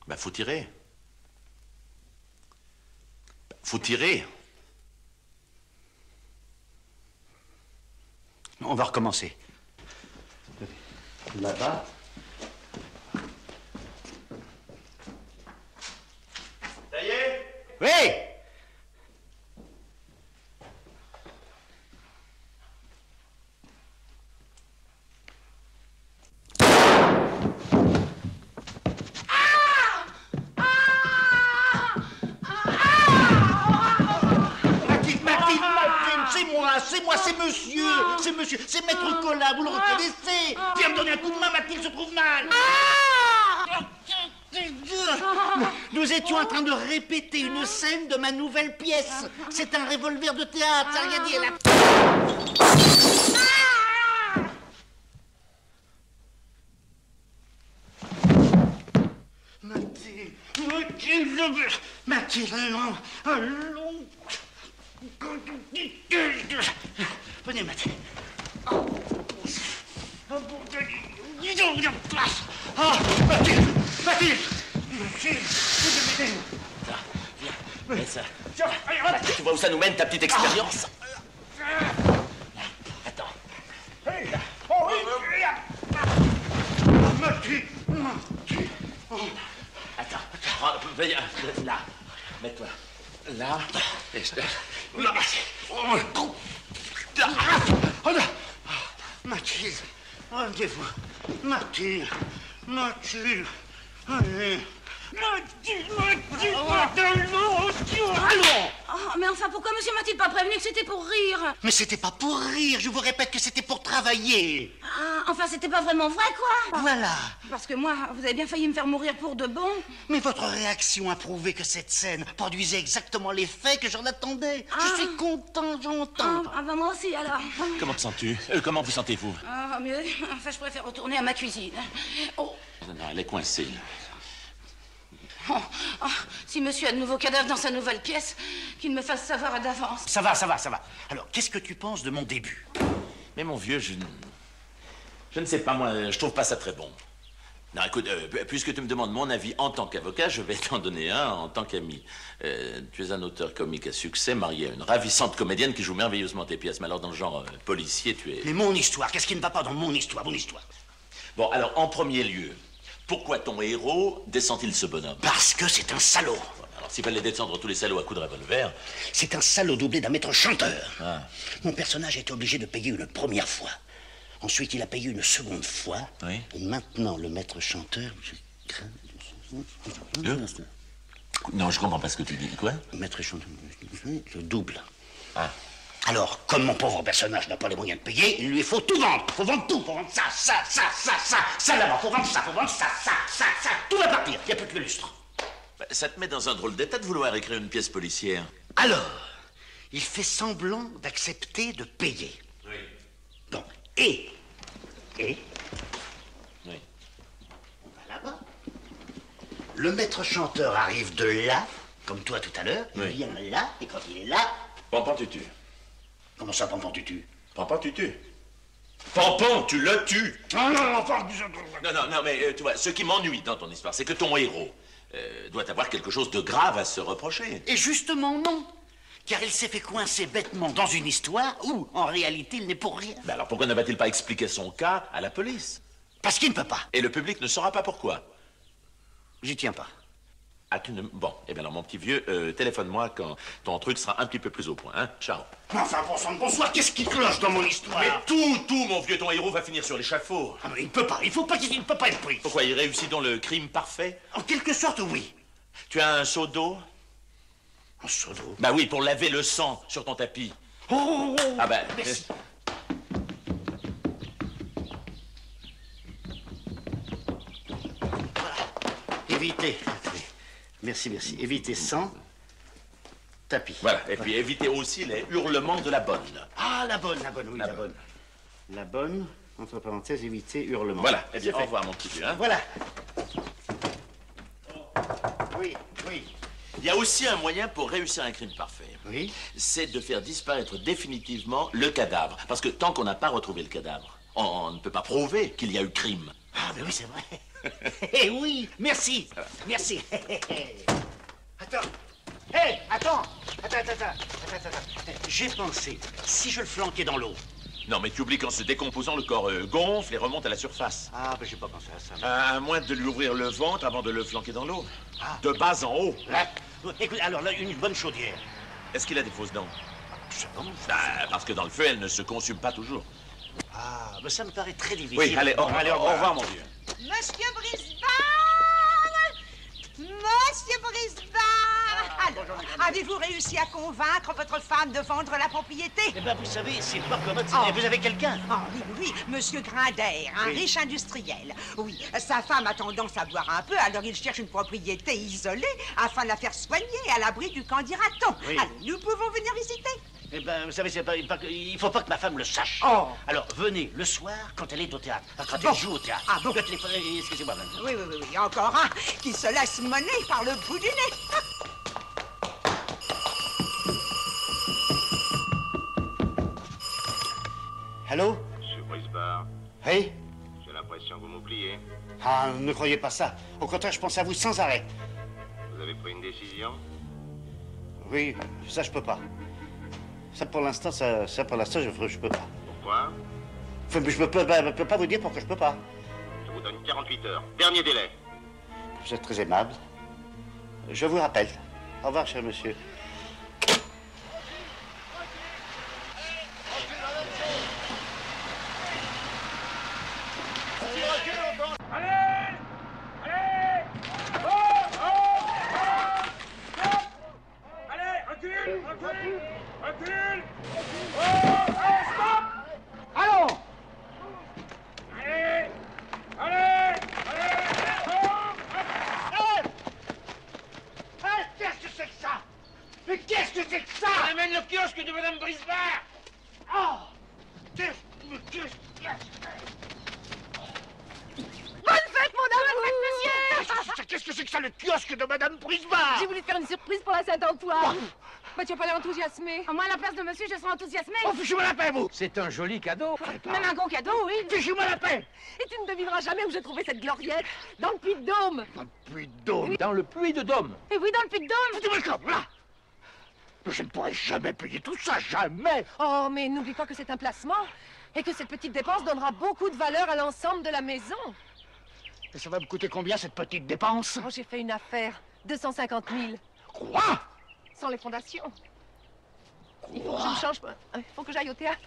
Bah, faut tirer. Faut tirer. On va recommencer. Là-bas. Ça y est? Oui! C'est monsieur, c'est Maître Collat, vous le reconnaissez? Viens me donner un coup de main, Mathilde se trouve mal. Nous étions en train de répéter une scène de ma nouvelle pièce. C'est un revolver de théâtre, ça n'a rien dit. Mathilde, allons. Venez, Mathilde. Mathilde, Viens, mets ça. Tu vois où ça nous mène, ta petite expérience? Attends. Attends. Là. Mets-toi. Là. Et je te... Mathilde, rendez-vous. Mathilde. Allez. Allons! Oh, mais enfin, pourquoi monsieur m'a-t-il pas prévenu que c'était pour rire? Mais c'était pas pour rire, je vous répète que c'était pour travailler. Ah, enfin, c'était pas vraiment vrai, quoi. Voilà. Parce que moi, vous avez bien failli me faire mourir pour de bon. Mais votre réaction a prouvé que cette scène produisait exactement l'effet que j'en attendais. Je suis content, j'entends. Ah, bah moi aussi, alors. Comment te sens-tu? Comment vous sentez-vous? Ah, mieux. Enfin, je préfère retourner à ma cuisine. Oh. Non, elle est coincée. Oh, si monsieur a de nouveaux cadavres dans sa nouvelle pièce, qu'il me fasse savoir d'avance. Ça va. Alors, qu'est-ce que tu penses de mon début? Mais mon vieux, je ne sais pas, moi, je trouve pas ça très bon. Non, écoute, puisque tu me demandes mon avis en tant qu'avocat, je vais t'en donner un en tant qu'ami. Tu es un auteur comique à succès, marié à une ravissante comédienne qui joue merveilleusement tes pièces. Mais alors, dans le genre policier, tu es... Mais mon histoire, qu'est-ce qui ne va pas dans mon histoire? Bon, alors, en premier lieu, pourquoi ton héros descend-il ce bonhomme? Parce que c'est un salaud. Alors, s'il fallait descendre tous les salauds à coups de revolver... C'est un salaud doublé d'un maître chanteur. Ah. Mon personnage a été obligé de payer une première fois. Ensuite, il a payé une seconde fois. Oui. Et maintenant, le maître chanteur... Non, je comprends pas ce que tu dis. Quoi? Le maître chanteur... Je double. Ah. Alors, comme mon pauvre personnage n'a pas les moyens de payer, il lui faut tout vendre. Faut vendre tout. Faut vendre ça là-bas. Faut vendre ça. Tout va partir. Il n'y a plus que le lustre. Bah, ça te met dans un drôle d'état de vouloir écrire une pièce policière. Alors, il fait semblant d'accepter de payer. Oui. Bon, et... Oui. On va là-bas. Le maître chanteur arrive de là, comme toi tout à l'heure. Il vient là, et quand il est là... Pampan tutu. Comment ça, Pampan tutu? Pampan tutu. Pampan, tu le tues. Non, Non, mais tu vois, ce qui m'ennuie dans ton histoire, c'est que ton héros doit avoir quelque chose de grave à se reprocher. Et justement, non. Car il s'est fait coincer bêtement dans une histoire où, en réalité, il n'est pour rien. Mais alors pourquoi ne va-t-il pas expliquer son cas à la police? Parce qu'il ne peut pas. Et le public ne saura pas pourquoi. J'y tiens pas. Ah, tu ne... Bon, eh bien alors, mon petit vieux, téléphone-moi quand ton truc sera un petit peu plus au point, hein? Ciao. Enfin, bonsoir, qu'est-ce qui cloche dans mon histoire? Mais tout, mon vieux, ton héros va finir sur l'échafaud. Ah, mais il ne peut pas, il ne peut pas être pris. Pourquoi, il réussit donc le crime parfait? En quelque sorte, oui. Tu as un seau d'eau? Un seau d'eau? Bah oui, pour laver le sang sur ton tapis. Oh, Ah ben... merci. Voilà. Évitez. Merci, merci. Évitez sans tapis. Voilà. Et puis évitez aussi les hurlements de la bonne. Ah, la bonne, oui, la bonne. La bonne, entre parenthèses, éviter hurlement. Voilà. Eh bien, au revoir, mon petit vieux. Hein? Voilà. Oui, oui. Il y a aussi un moyen pour réussir un crime parfait. Oui. C'est de faire disparaître définitivement le cadavre. Parce que tant qu'on n'a pas retrouvé le cadavre, on ne peut pas prouver qu'il y a eu crime. Ah, mais oui, c'est vrai. Eh oui, merci. Merci. Attends. Hé, attends. Attends. J'ai pensé, si je le flanquais dans l'eau. Non, mais tu oublies qu'en se décomposant, le corps gonfle et remonte à la surface. Ah, ben j'ai pas pensé à ça. À moins de lui ouvrir le ventre avant de le flanquer dans l'eau. Ah. De bas en haut. Là, écoute, alors là, une bonne chaudière. Est-ce qu'il a des fausses dents? Je sais pas. Parce que dans le feu, elles ne se consument pas toujours. Ah, ben ça me paraît très difficile. Oui, allez, au revoir, mon vieux. Monsieur Brisbane! Monsieur Brisbane! Alors, avez-vous réussi à convaincre votre femme de vendre la propriété? Eh ben, vous savez, c'est pas commode. Vous avez quelqu'un? Oui, Monsieur Grinder, un riche industriel. Oui, sa femme a tendance à boire un peu, alors il cherche une propriété isolée afin de la faire soigner à l'abri du candidaton. Oui. Allez, nous pouvons venir visiter. Eh ben, vous savez, il faut pas que ma femme le sache. Oh. Alors, venez le soir quand elle est au théâtre. Quand elle joue au théâtre. Ah bon? Le téléphone, excusez-moi, madame. Oui, encore un qui se laisse mener par le bout du nez. Allô? Monsieur Brisbane, Oui? j'ai l'impression que vous m'oubliez. Ah, ne croyez pas ça. Au contraire, je pense à vous sans arrêt. Vous avez pris une décision? Oui, ça, je peux pas. Ça, pour l'instant, je peux pas. Pourquoi? Enfin, mais je peux pas vous dire pourquoi je peux pas. Je vous donne 48 heures. Dernier délai. Vous êtes très aimable. Je vous rappelle. Au revoir, cher monsieur. Recule! Oh! Allez, stop! Allons! Allez! Qu'est-ce que c'est que ça? Mais qu'est-ce que c'est que ça? On amène le kiosque de Madame Brisbane! Oh! Qu'est-ce Bonne fête, mon amour! Monsieur! Qu'est-ce que c'est que ça, le kiosque de Madame Brisbane? J'ai voulu te faire une surprise pour la Saint-Antoine. Bah, tu vas pas l'air enthousiasmé. Moi, à la place de monsieur, je serai enthousiasmée. Oh, fichez-moi la paix, vous! C'est un joli cadeau. Même un gros cadeau, oui. Fichez-moi la paix! Et tu ne devineras jamais où j'ai trouvé cette gloriette. Dans le Puy-de-Dôme. Dans le puits de Dôme. Et oui, dans le Puy-de-Dôme. Foutez-moi le camp, là! Je ne pourrai jamais payer tout ça, jamais! Oh, mais n'oublie pas que c'est un placement. Et que cette petite dépense donnera beaucoup de valeur à l'ensemble de la maison. Et ça va me coûter combien, cette petite dépense? Oh, j'ai fait une affaire. 250 000. Quoi? Sans les fondations. Il faut que je me change. Il faut que j'aille au théâtre.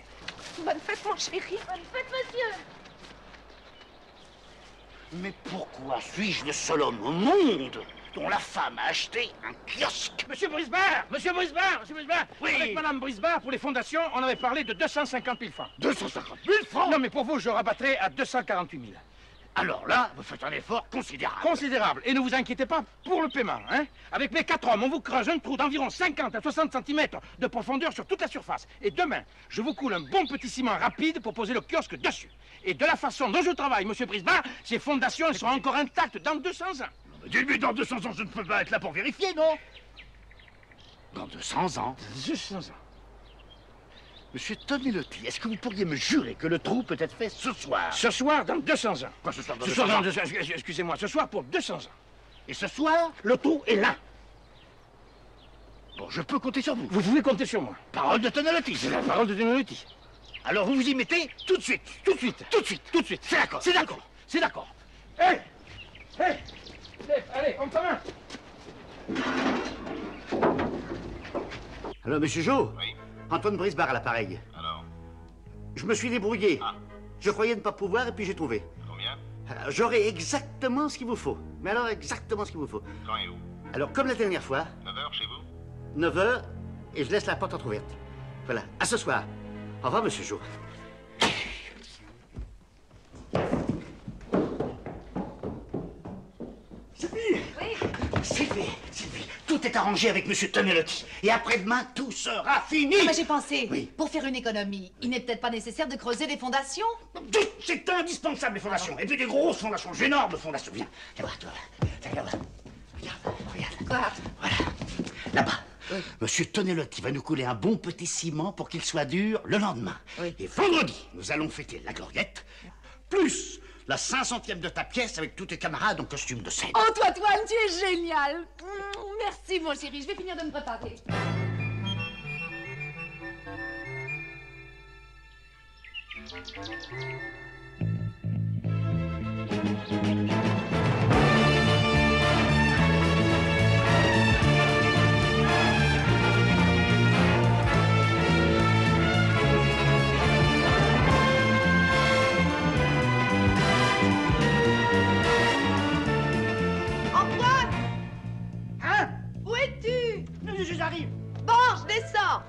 Bonne fête, mon chéri. Bonne fête, monsieur. Mais pourquoi suis-je le seul homme au monde dont la femme a acheté un kiosque? Monsieur Brisbane! Oui. Avec Madame Brisbane, pour les fondations, on avait parlé de 250 000 francs. 250 000 francs? Non, mais pour vous, je rabattrai à 248 000. Alors là, vous faites un effort considérable. Considérable. Et ne vous inquiétez pas pour le paiement, hein. Avec mes 4 hommes, on vous creuse un trou d'environ 50 à 60 cm de profondeur sur toute la surface. Et demain, je vous coule un bon petit ciment rapide pour poser le kiosque dessus. Et de la façon dont je travaille, monsieur Brisbane, ces fondations elles seront encore intactes dans 200 ans. Mais dans 200 ans, je ne peux pas être là pour vérifier, non? Dans 200 ans? 200 ans. Monsieur Tonelotti, est-ce que vous pourriez me jurer que le trou peut être fait ce soir? Ce soir, dans 200 ans. Quoi, ce soir dans Ce 200 soir, ans? excusez-moi, ce soir pour 200 ans. Et ce soir, le trou est là. Bon, je peux compter sur vous. Vous pouvez compter sur moi. Parole de Tonelotti. C'est la parole de Tonelotti. Alors vous vous y mettez tout de suite. Tout de suite. Tout de suite. Tout de suite. C'est d'accord. C'est d'accord. C'est d'accord. Hé! Hé! Allez, on commence. Alors, monsieur Jo? Oui. Antoine Brisbane à l'appareil. Alors, Je me suis débrouillé. Ah. Je croyais ne pas pouvoir et puis j'ai trouvé. combien? J'aurai exactement ce qu'il vous faut. Mais alors, exactement ce qu'il vous faut. Quand et où? Alors, comme la dernière fois, 9h chez vous? 9h, et je laisse la porte entrouverte. Voilà. À ce soir. Au revoir, monsieur Jo. Sylvie! Oui. Sylvie! tout est arrangé avec Monsieur Tonelotti. Et après-demain, tout sera fini. Ah, mais j'ai pensé, Oui. pour faire une économie, il n'est peut-être pas nécessaire de creuser des fondations. C'est indispensable, les fondations. Et puis des grosses fondations, d'énormes fondations. Viens, viens voir, toi. Viens voir. Regarde. Quoi? Voilà. Là-bas. Oui. Monsieur Tonelotti va nous couler un bon petit ciment pour qu'il soit dur le lendemain. Oui. Et vendredi, nous allons fêter la gloriette, plus la 500e de ta pièce avec tous tes camarades en costume de scène. Oh, toi, Antoine, tu es génial. Merci, mon chéri, je vais finir de me préparer. Antoine! Hein? Où es-tu? J'arrive. Bon, je descends.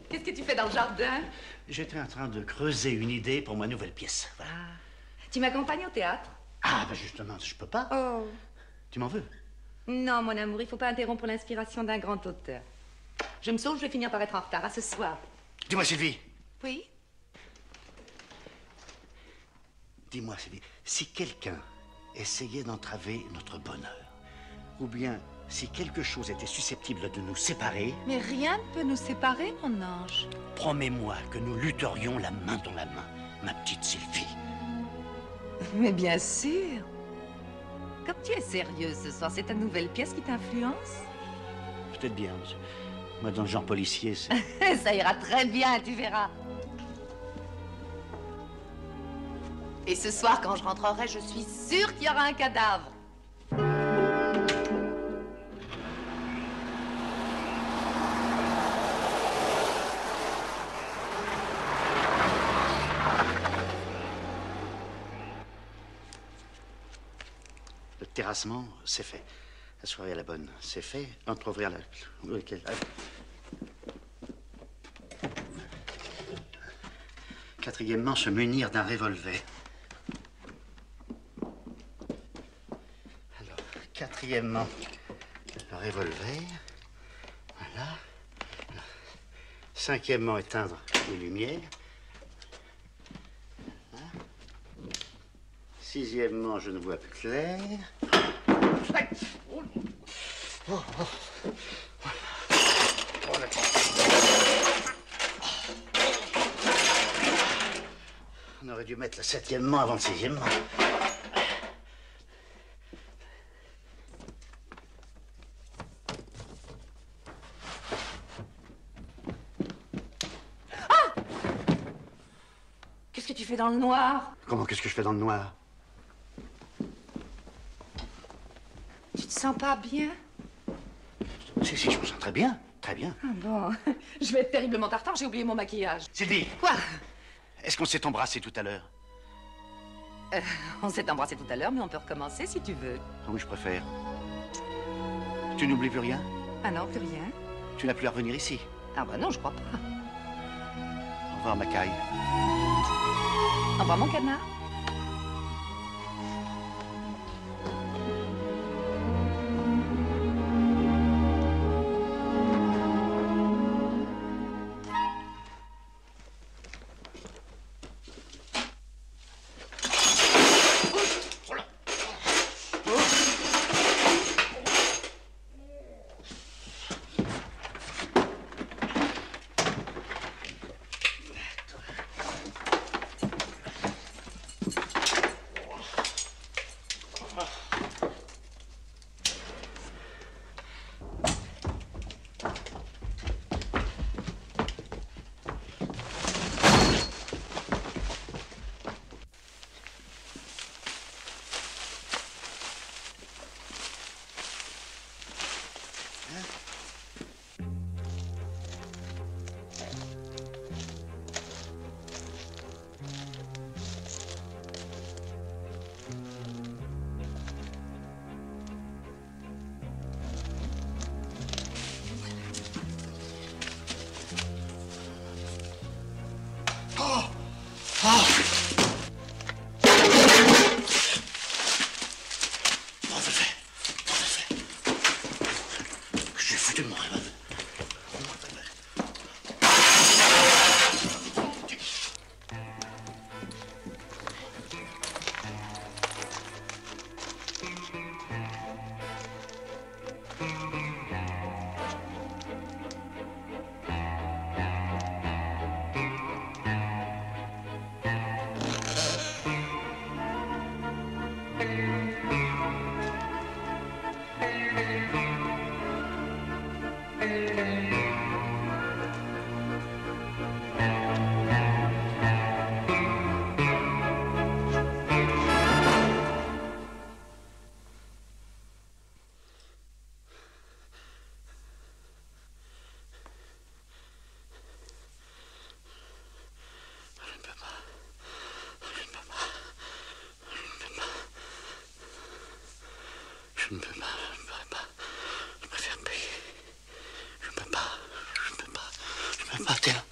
Qu'est-ce que tu fais dans le jardin? J'étais en train de creuser une idée pour ma nouvelle pièce. Voilà. Tu m'accompagnes au théâtre? Ah, bah justement, je peux pas. Oh. Tu m'en veux? Non, mon amour, il faut pas interrompre l'inspiration d'un grand auteur. Je me sauve, je vais finir par être en retard. À ce soir. Dis-moi, Sylvie. Oui? Dis-moi, Sylvie, si quelqu'un essayait d'entraver notre bonheur, ou bien si quelque chose était susceptible de nous séparer, Mais rien ne peut nous séparer, mon ange. promets-moi que nous lutterions la main dans la main, ma petite Sylvie. Mais bien sûr. Comme tu es sérieuse ce soir, c'est ta nouvelle pièce qui t'influence? Peut-être bien. Moi, dans le genre policier, c'est... Ça ira très bien, tu verras. Et ce soir, quand je rentrerai, je suis sûre qu'il y aura un cadavre. Le terrassement, c'est fait. La soirée à la bonne, c'est fait. Entre-ouvrir la... Quatrièmement, se munir d'un revolver. Alors, quatrièmement, le revolver. Voilà. Cinquièmement, éteindre les lumières. Voilà. Sixièmement, je ne vois plus clair. On aurait dû mettre le septièmement avant le sixièmement. Qu'est-ce que tu fais dans le noir? Comment, qu'est-ce que je fais dans le noir? Tu te sens pas bien? Si, je me sens très bien. Très bien. Ah bon, je vais être terriblement en retard, j'ai oublié mon maquillage. Sylvie, Quoi? est-ce qu'on s'est embrassé tout à l'heure? On s'est embrassé tout à l'heure, mais on peut recommencer si tu veux. Ah oui, je préfère. Tu n'oublies plus rien? Ah non, plus rien. Tu n'as plus à revenir ici? Ah bah non, je crois pas. Au revoir, Macaille. Au revoir, mon canard. Je ne peux pas, je ne pourrais pas. Je préfère payer. Je ne peux pas, je ne peux pas, je ne peux pas, tiens.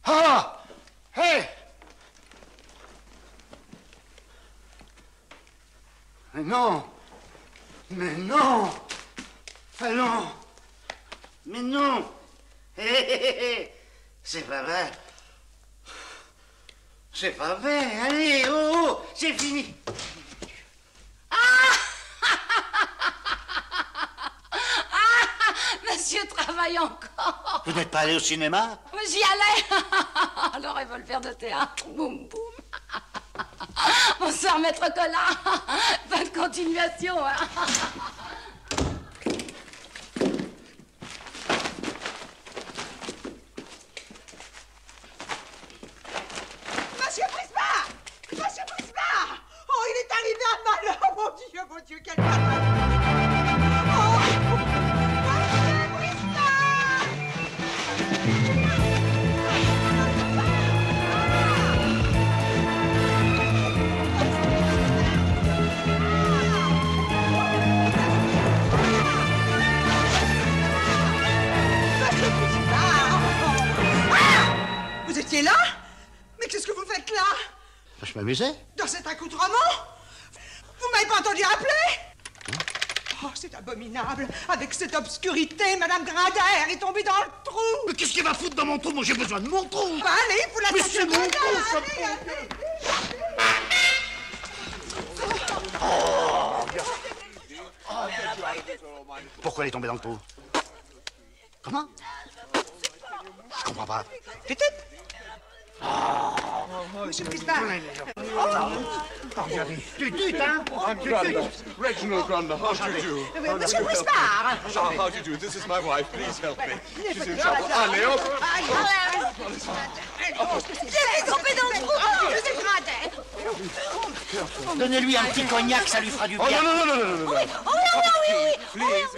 Ah! Hé! Mais non! Mais non! Ah non! Mais non! Hé, hé, hé, hé! C'est pas vrai! C'est pas vrai! Allez, oh, oh! C'est fini! Monsieur travaille encore. Vous n'êtes pas allé au cinéma? J'y allais. Le revolver de théâtre. Boum, boum. Bonsoir, maître Collin. Bonne continuation. Monsieur Brisbard! Monsieur Brisbard! Oh, il est arrivé un malheur! Mon Dieu, quel malheur! Oh! Monsieur Brisbard! Monsieur Brisbard! Ah! Vous étiez là? Mais qu'est-ce que vous faites là? Je m'amusais. Dans cet accoutrement? Vous m'avez pas entendu appeler? Oh, c'est abominable. Avec cette obscurité, Madame Grindaire est tombée dans le trou. Mais qu'est-ce qu'il va foutre dans mon trou? Moi, j'ai besoin de mon trou. Bah, allez, vous la Mais tâchez c'est mon bien, trou, ça allez, allez. Pourquoi elle est tombée dans le trou? Comment? Je comprends pas. Monsieur Brisbard. Tutut, hein? I'm Granda, Reginald Granda. How do you do? Monsieur Brisbard. How do you do? This is my wife. Please help me. She's in trouble. Allez, hop! J'ai tombé dans le trou. Monsieur Grindaire. Donnez-lui un petit cognac, ça lui fera du bien. Oh, non. Oui. Please.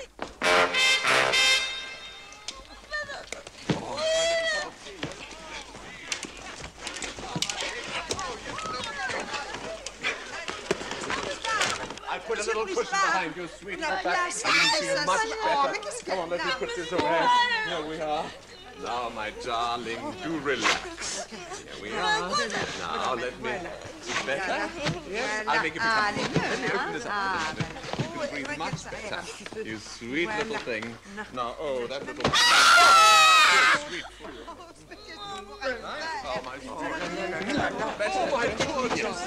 I put a little cushion behind your sweet little back. I can see it much better. Come on, let me put this away. Here we are. Now, my darling, do relax. Here we are. Now, let me... Is better? Yes, I'll make it become... Let me open this up. You can breathe much better. You sweet little thing. Now, oh, that little... Oh, sweet. Nice. Oh, my... Oh, my gorgeous.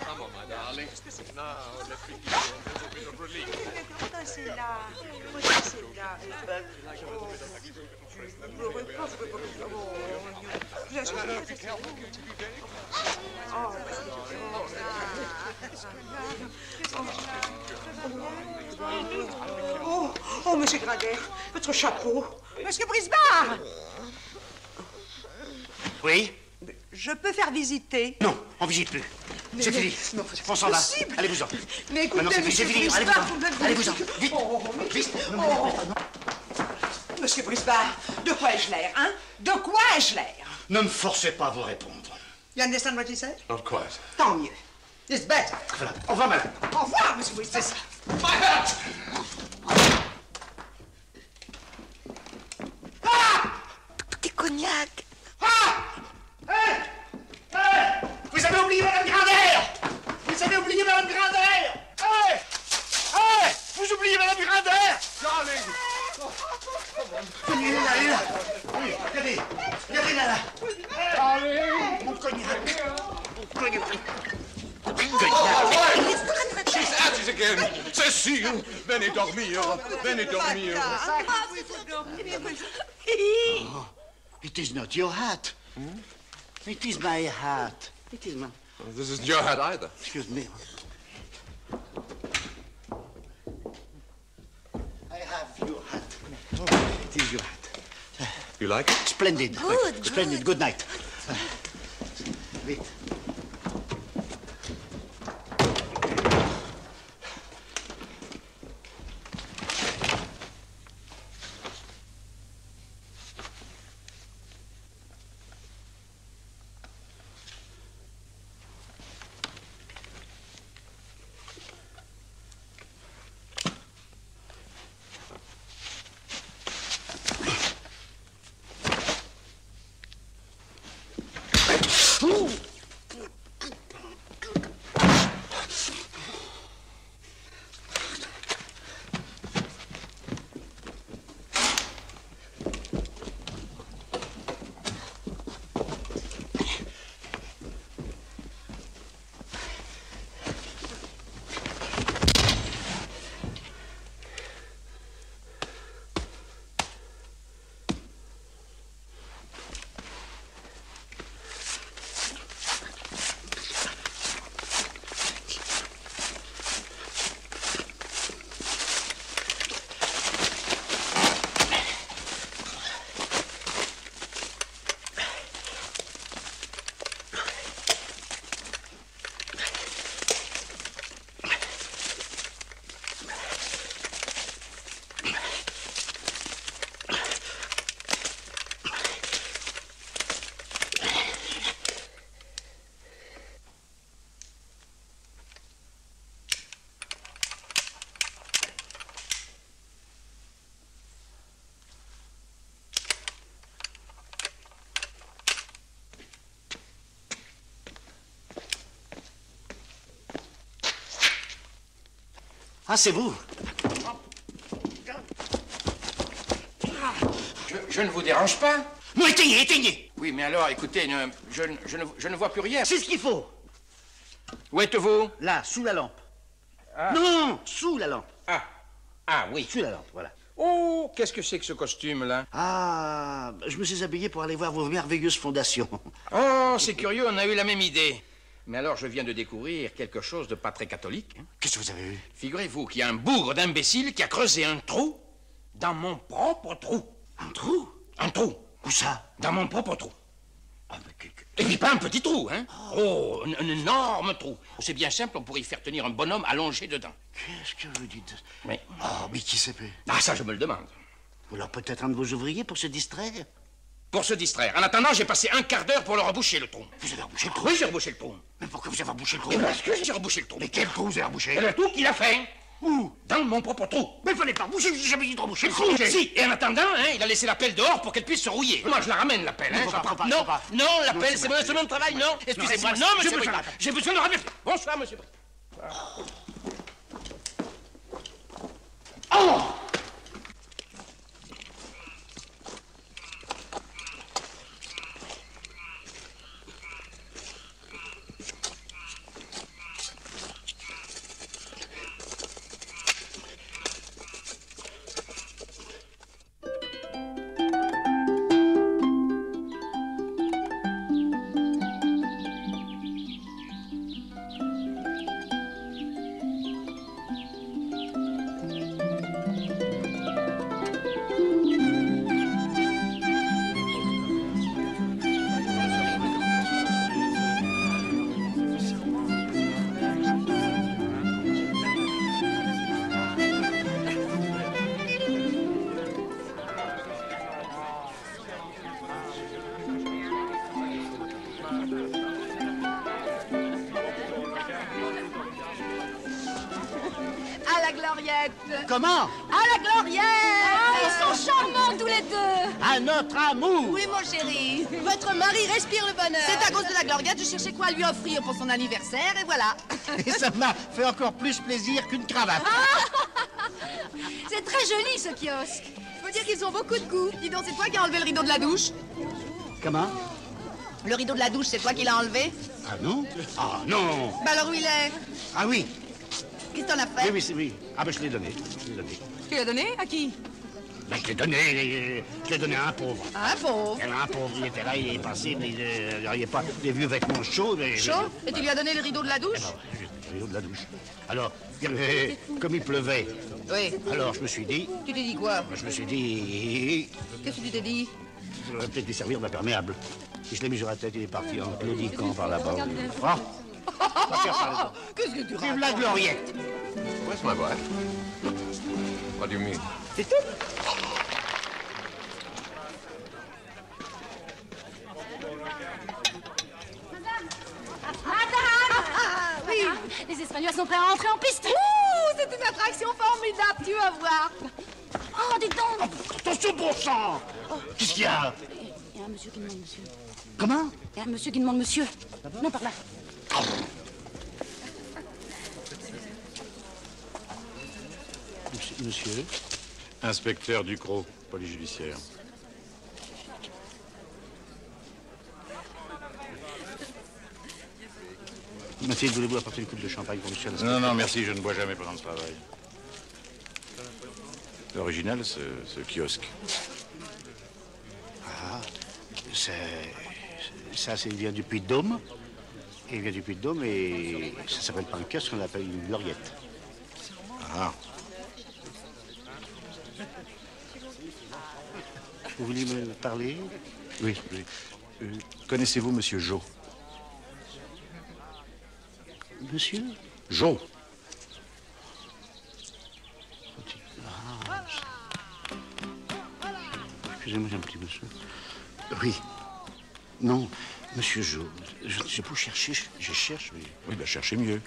Come on, my darling. Now, let me give you a little bit of relief. Oh, monsieur Grindaire, votre chapeau. Monsieur Brisbard. Oui? Je peux faire visiter? Non, on visite plus. C'est fini. On s'en va. Allez-vous-en. Mais écoutez, Maintenant, c'est fini. Allez-vous-en. Vite. Vite. Monsieur Brisbard, de quoi ai-je l'air, hein? De quoi ai-je l'air? Ne me forcez pas à vous répondre. You understand what he said? Not quite. Tant mieux. It's better. Voilà. Au revoir, madame. Au revoir, monsieur Brisbard. My hat! Petit cognac. Vous avez oublié Madame Grindaire! Vous avez oublié Madame Grindaire! Vous oubliez Madame Grindaire! Darling! Elle est là, elle est là! Regardez! Regardez là! Darling! Mon cognac! Mon cognac! She's at it again! Cécile! Venez dormir! Venez dormir! Oh, it is not your hat. It is my hat. It is my... This isn't your hat either. Excuse me. I have your hat. It is your hat. You like it? Splendid. Good, Splendid. Good night. Vite. Ah, c'est vous? Je ne vous dérange pas? Non, éteignez, éteignez! Oui, mais alors, écoutez, je ne vois plus rien. C'est ce qu'il faut. Où êtes-vous? Là, sous la lampe. Ah. Non, sous la lampe. Ah, oui. Sous la lampe, voilà. Oh, qu'est-ce que c'est que ce costume-là? Ah, je me suis habillé pour aller voir vos merveilleuses fondations. Oh, c'est curieux, on a eu la même idée. Mais alors, je viens de découvrir quelque chose de pas très catholique. Hein. Qu'est-ce que vous avez vu? Figurez-vous qu'il y a un bougre d'imbécile qui a creusé un trou dans mon propre trou. Un trou? Un trou. Où ça? Dans mon propre trou. Ah, mais Et puis pas un petit trou, hein? Oh, un énorme trou. C'est bien simple, on pourrait y faire tenir un bonhomme allongé dedans. Qu'est-ce que vous dites? Oui. Oh, mais qui sait peut? Ah, ça, je me le demande. Ou alors peut-être un de vos ouvriers pour se distraire? Pour se distraire. En attendant, j'ai passé un quart d'heure pour leur reboucher le trou. Vous avez rebouché le trou? Oui, j'ai rebouché le trou. Mais pourquoi vous avez rebouché le trou? Parce que j'ai rebouché le trou. Mais quel trou vous avez rebouché? C'est le trou qu'il a fait. Où? Dans mon propre trou. Mais il fallait pas reboucher, je vous ai jamais dit de reboucher le trou. Si, et en attendant, hein, il a laissé la pelle dehors pour qu'elle puisse se rouiller. Moi, je la ramène, la pelle. Hein, Non, faut pas, non, faut pas. non, la Non, pelle, c'est c'est mon pas- instrument de travail, non. Excusez-moi, c'est- non, j'ai monsieur besoin Bricard. de la- J'ai besoin de ramener. Bonsoir, monsieur Bricard. Oh! À la gloriette. Comment? À la gloriette. Ils sont charmants tous les deux. À notre amour! Oui, mon chéri. Votre mari respire le bonheur. C'est à cause de la gloriette, je cherchais quoi lui offrir pour son anniversaire, et voilà. Et ça m'a fait encore plus plaisir qu'une cravate. C'est très joli, ce kiosque. Faut dire qu'ils ont beaucoup de goût. Dis donc, c'est toi qui as enlevé le rideau de la douche? Comment? Le rideau de la douche, c'est toi qui l'as enlevé? Ah non? Ah non! Bah alors où il est? Ah oui! Qu'est-ce que t'en as Oui, fait? oui, c'est oui. Ah ben je l'ai donné. Je l'ai donné. Tu l'as donné? À qui? Ben, je l'ai donné à un pauvre. Ah, pauvre. Un pauvre, il était là, il est passé, mais il n'avait pas des vieux vêtements chauds. Mais, Chaud? Et tu lui as donné le rideau de la douche? Le rideau de la douche. Alors, comme il pleuvait, Oui. alors je me suis dit, Tu t'es dit quoi? je me suis dit, Qu'est-ce que tu t'es dit? j'aurais peut-être dû servir d'imperméable. Et je l'ai mis sur la tête, il est parti en claudiquant par là-bas. Ah! Qu'est-ce que tu Vive la gloriette! Where's my wife? What do you mean? C'est tout? Oui. Les Espagnols sont prêts à entrer en piste. Ouh, c'est une attraction formidable, tu vas voir. Oh, dis donc. Attention, bon sang! Qu'est-ce qu'il y a? Il y a un monsieur qui demande monsieur. Comment? Il y a un monsieur qui demande monsieur. Non, par là. Monsieur? Inspecteur Ducrot, police judiciaire. Monsieur, voulez-vous apporter une coupe de champagne pour monsieur l'inspecteur? Non, non, merci, je ne bois jamais pendant le travail. L'original, ce kiosque. Ah, ça, il vient du Puy-de-Dôme. Il vient du Puy-de-Dôme et ça s'appelle pas un kiosque, on l'appelle une gloriette. Ah. Vous voulez me parler? Oui, oui. Connaissez-vous Monsieur Jo? Monsieur? Jo. Excusez-moi, j'ai un petit monsieur. Oui. Non, monsieur Jo. Je peux chercher, je cherche, mais... Oui, ben cherchez mieux.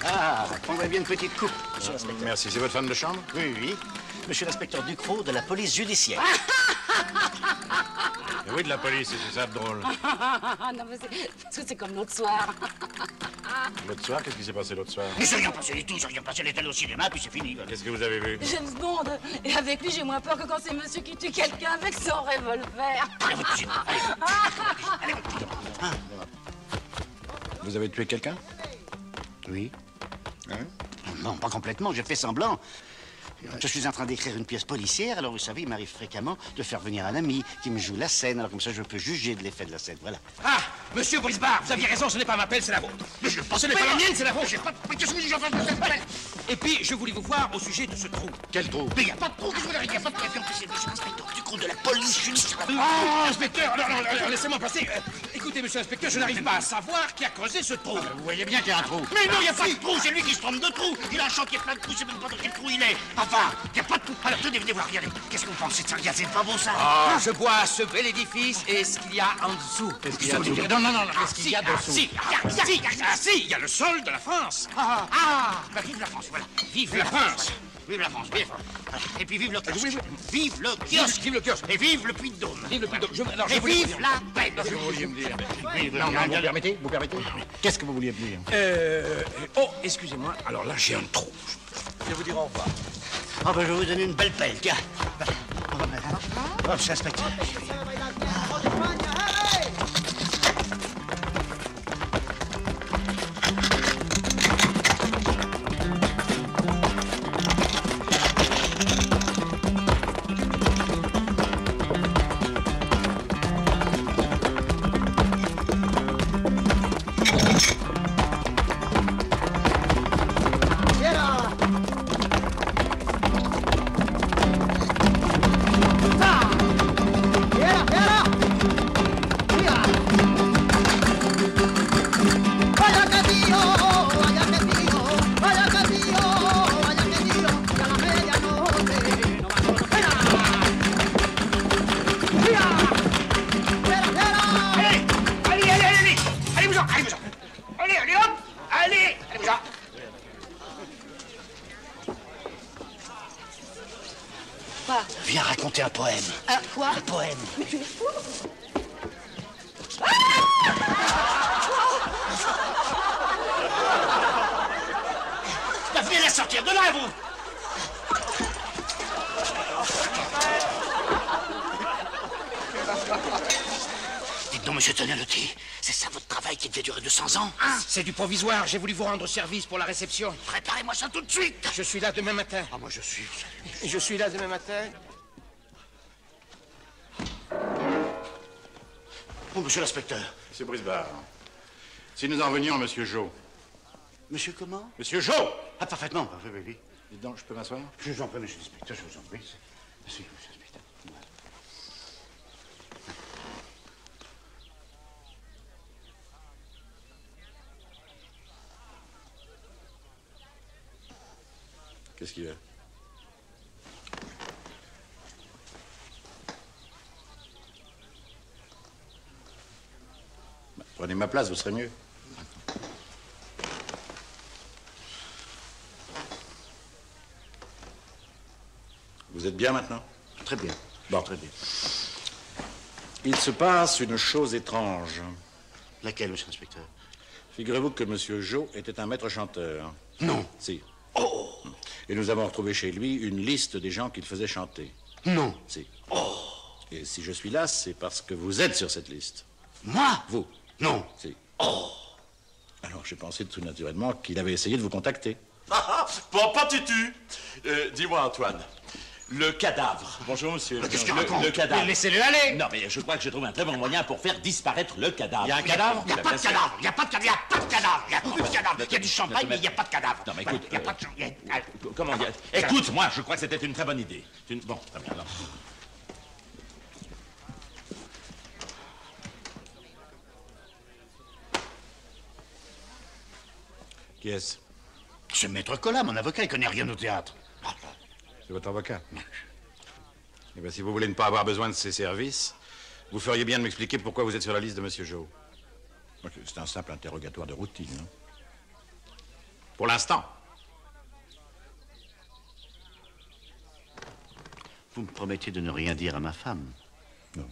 Ah, prendrait bien une petite coupe. monsieur l'inspecteur. Merci. C'est votre femme de chambre? Oui, oui. Monsieur l'inspecteur Ducrot de la police judiciaire. Oui, de la police, c'est ça de drôle. Non, mais c'est parce que c'est comme l'autre soir. L'autre soir, qu'est-ce qui s'est passé l'autre soir? Mais c'est rien passé du tout, c'est rien passé. Elle est allée au cinéma, puis c'est fini. Qu'est-ce que vous avez vu? James Bond. Et avec lui, j'ai moins peur que quand c'est monsieur qui tue quelqu'un avec son revolver. Vous avez tué quelqu'un? Oui. Hein? Non, pas complètement, j'ai fait semblant. Je suis en train d'écrire une pièce policière, alors vous savez, il m'arrive fréquemment de faire venir un ami qui me joue la scène, alors comme ça je peux juger de l'effet de la scène, voilà. Ah, monsieur Brisbard, vous aviez raison, ce n'est pas ma pelle, c'est la vôtre. Ce n'est pas la mienne, c'est la vôtre. Mais qu'est-ce que je fais de cette pelle? Et puis, je voulais vous voir au sujet de ce trou. Quel trou? Mais il n'y a pas de trou, que je voulais dire, il n'y a pas de trou, c'est monsieur l'inspecteur Ducrot de la police judiciaire. Ah, inspecteur, alors, laissez-moi passer. Écoutez, monsieur l'inspecteur, je n'arrive pas à savoir qui a creusé ce trou. Vous voyez bien qu'il y a un trou. Mais non, il n'y a pas de trou, c'est lui qui se trompe de trou. Il a un chantier plein de trous, c'est même pas dans quel trou il est. Enfin, il n'y a pas de trou. Alors, tenez, venez voir, regardez. Qu'est-ce que vous pensez de ça? Regarde, c'est pas bon, ça. Ah, je vois ce bel édifice et ce qu'il y a en dessous. Qu'est-ce qu'il y a dessous? Non. Qu'est-ce qu'il y a dessous? Si, il y a le sol de la France. Bah, vive la France, voilà. Vive la France. Vive la France, vive. Voilà. Et puis vive le kiosque. Vive le kiosque. Vive le kiosque. Et vive le Puy-de-Dôme. Vive le Puy-de-Dôme. Et vive la paix. Qu'est-ce que vous vouliez me dire? Non, vous permettez? Vous permettez? Qu'est-ce que vous vouliez me dire? Oh, excusez-moi. Alors là, j'ai un trou. Je vais vous dire au revoir. Ah, bah, je vais vous donner une belle pelle, tiens. Oh, monsieur l'inspecteur. Viens raconter un poème. Quoi? Un poème. Mais tu es fou? Bah, venez la sortir de là, vous. Dites donc, monsieur Tognalotti, c'est ça votre travail qui devait durer 200 ans, hein? C'est du provisoire. J'ai voulu vous rendre service pour la réception. Préparez-moi ça tout de suite. Je suis là demain matin. Ah, moi, je suis... Je suis là demain matin. Oh, monsieur l'inspecteur. Monsieur Brisbard, si nous en revenions à monsieur Jo. Monsieur comment? Monsieur Jo! Ah, parfaitement. Oui, oui, oui. Dites donc, je peux m'asseoir? Je vous en prie, monsieur l'inspecteur, je vous en prie. Merci, monsieur l'inspecteur. Qu'est-ce qu'il y a? Bah, prenez ma place, vous serez mieux. Vous êtes bien maintenant? Très bien. Bon. Très bien. Il se passe une chose étrange. Laquelle, monsieur l'inspecteur? Figurez-vous que monsieur Jo était un maître chanteur. Non. Si. Oh! Et nous avons retrouvé chez lui une liste des gens qu'il faisait chanter. Non. Si. Oh! Et si je suis là, c'est parce que vous êtes sur cette liste. Moi? Vous? Non. Si. Oh! Alors j'ai pensé tout naturellement qu'il avait essayé de vous contacter. Bon, pas tutu. Dis-moi, Antoine, le cadavre. Bonjour, monsieur. Qu'est-ce qu'il raconte? Le cadavre. Laissez-le aller. Non, mais je crois que j'ai trouvé un très bon moyen pour faire disparaître le cadavre. Il y a un cadavre? Il n'y a pas de cadavre. Il n'y a pas de cadavre. Il n'y a pas de cadavre. Il n'y a plus de cadavre. Il y a du champagne, mais il n'y a pas de cadavre. Non, mais écoute, Il n'y a pas de champagne. comment dire? Écoute, moi, je crois que c'était une très bonne idée. Bon, très bien, alors. Qui est-ce? C'est Maître Collat, mon avocat, il connaît rien au théâtre. C'est votre avocat? Eh bien, si vous voulez ne pas avoir besoin de ses services, vous feriez bien de m'expliquer pourquoi vous êtes sur la liste de monsieur Jo. C'est un simple interrogatoire de routine. Hein. Pour l'instant. Vous me promettez de ne rien dire à ma femme? Non.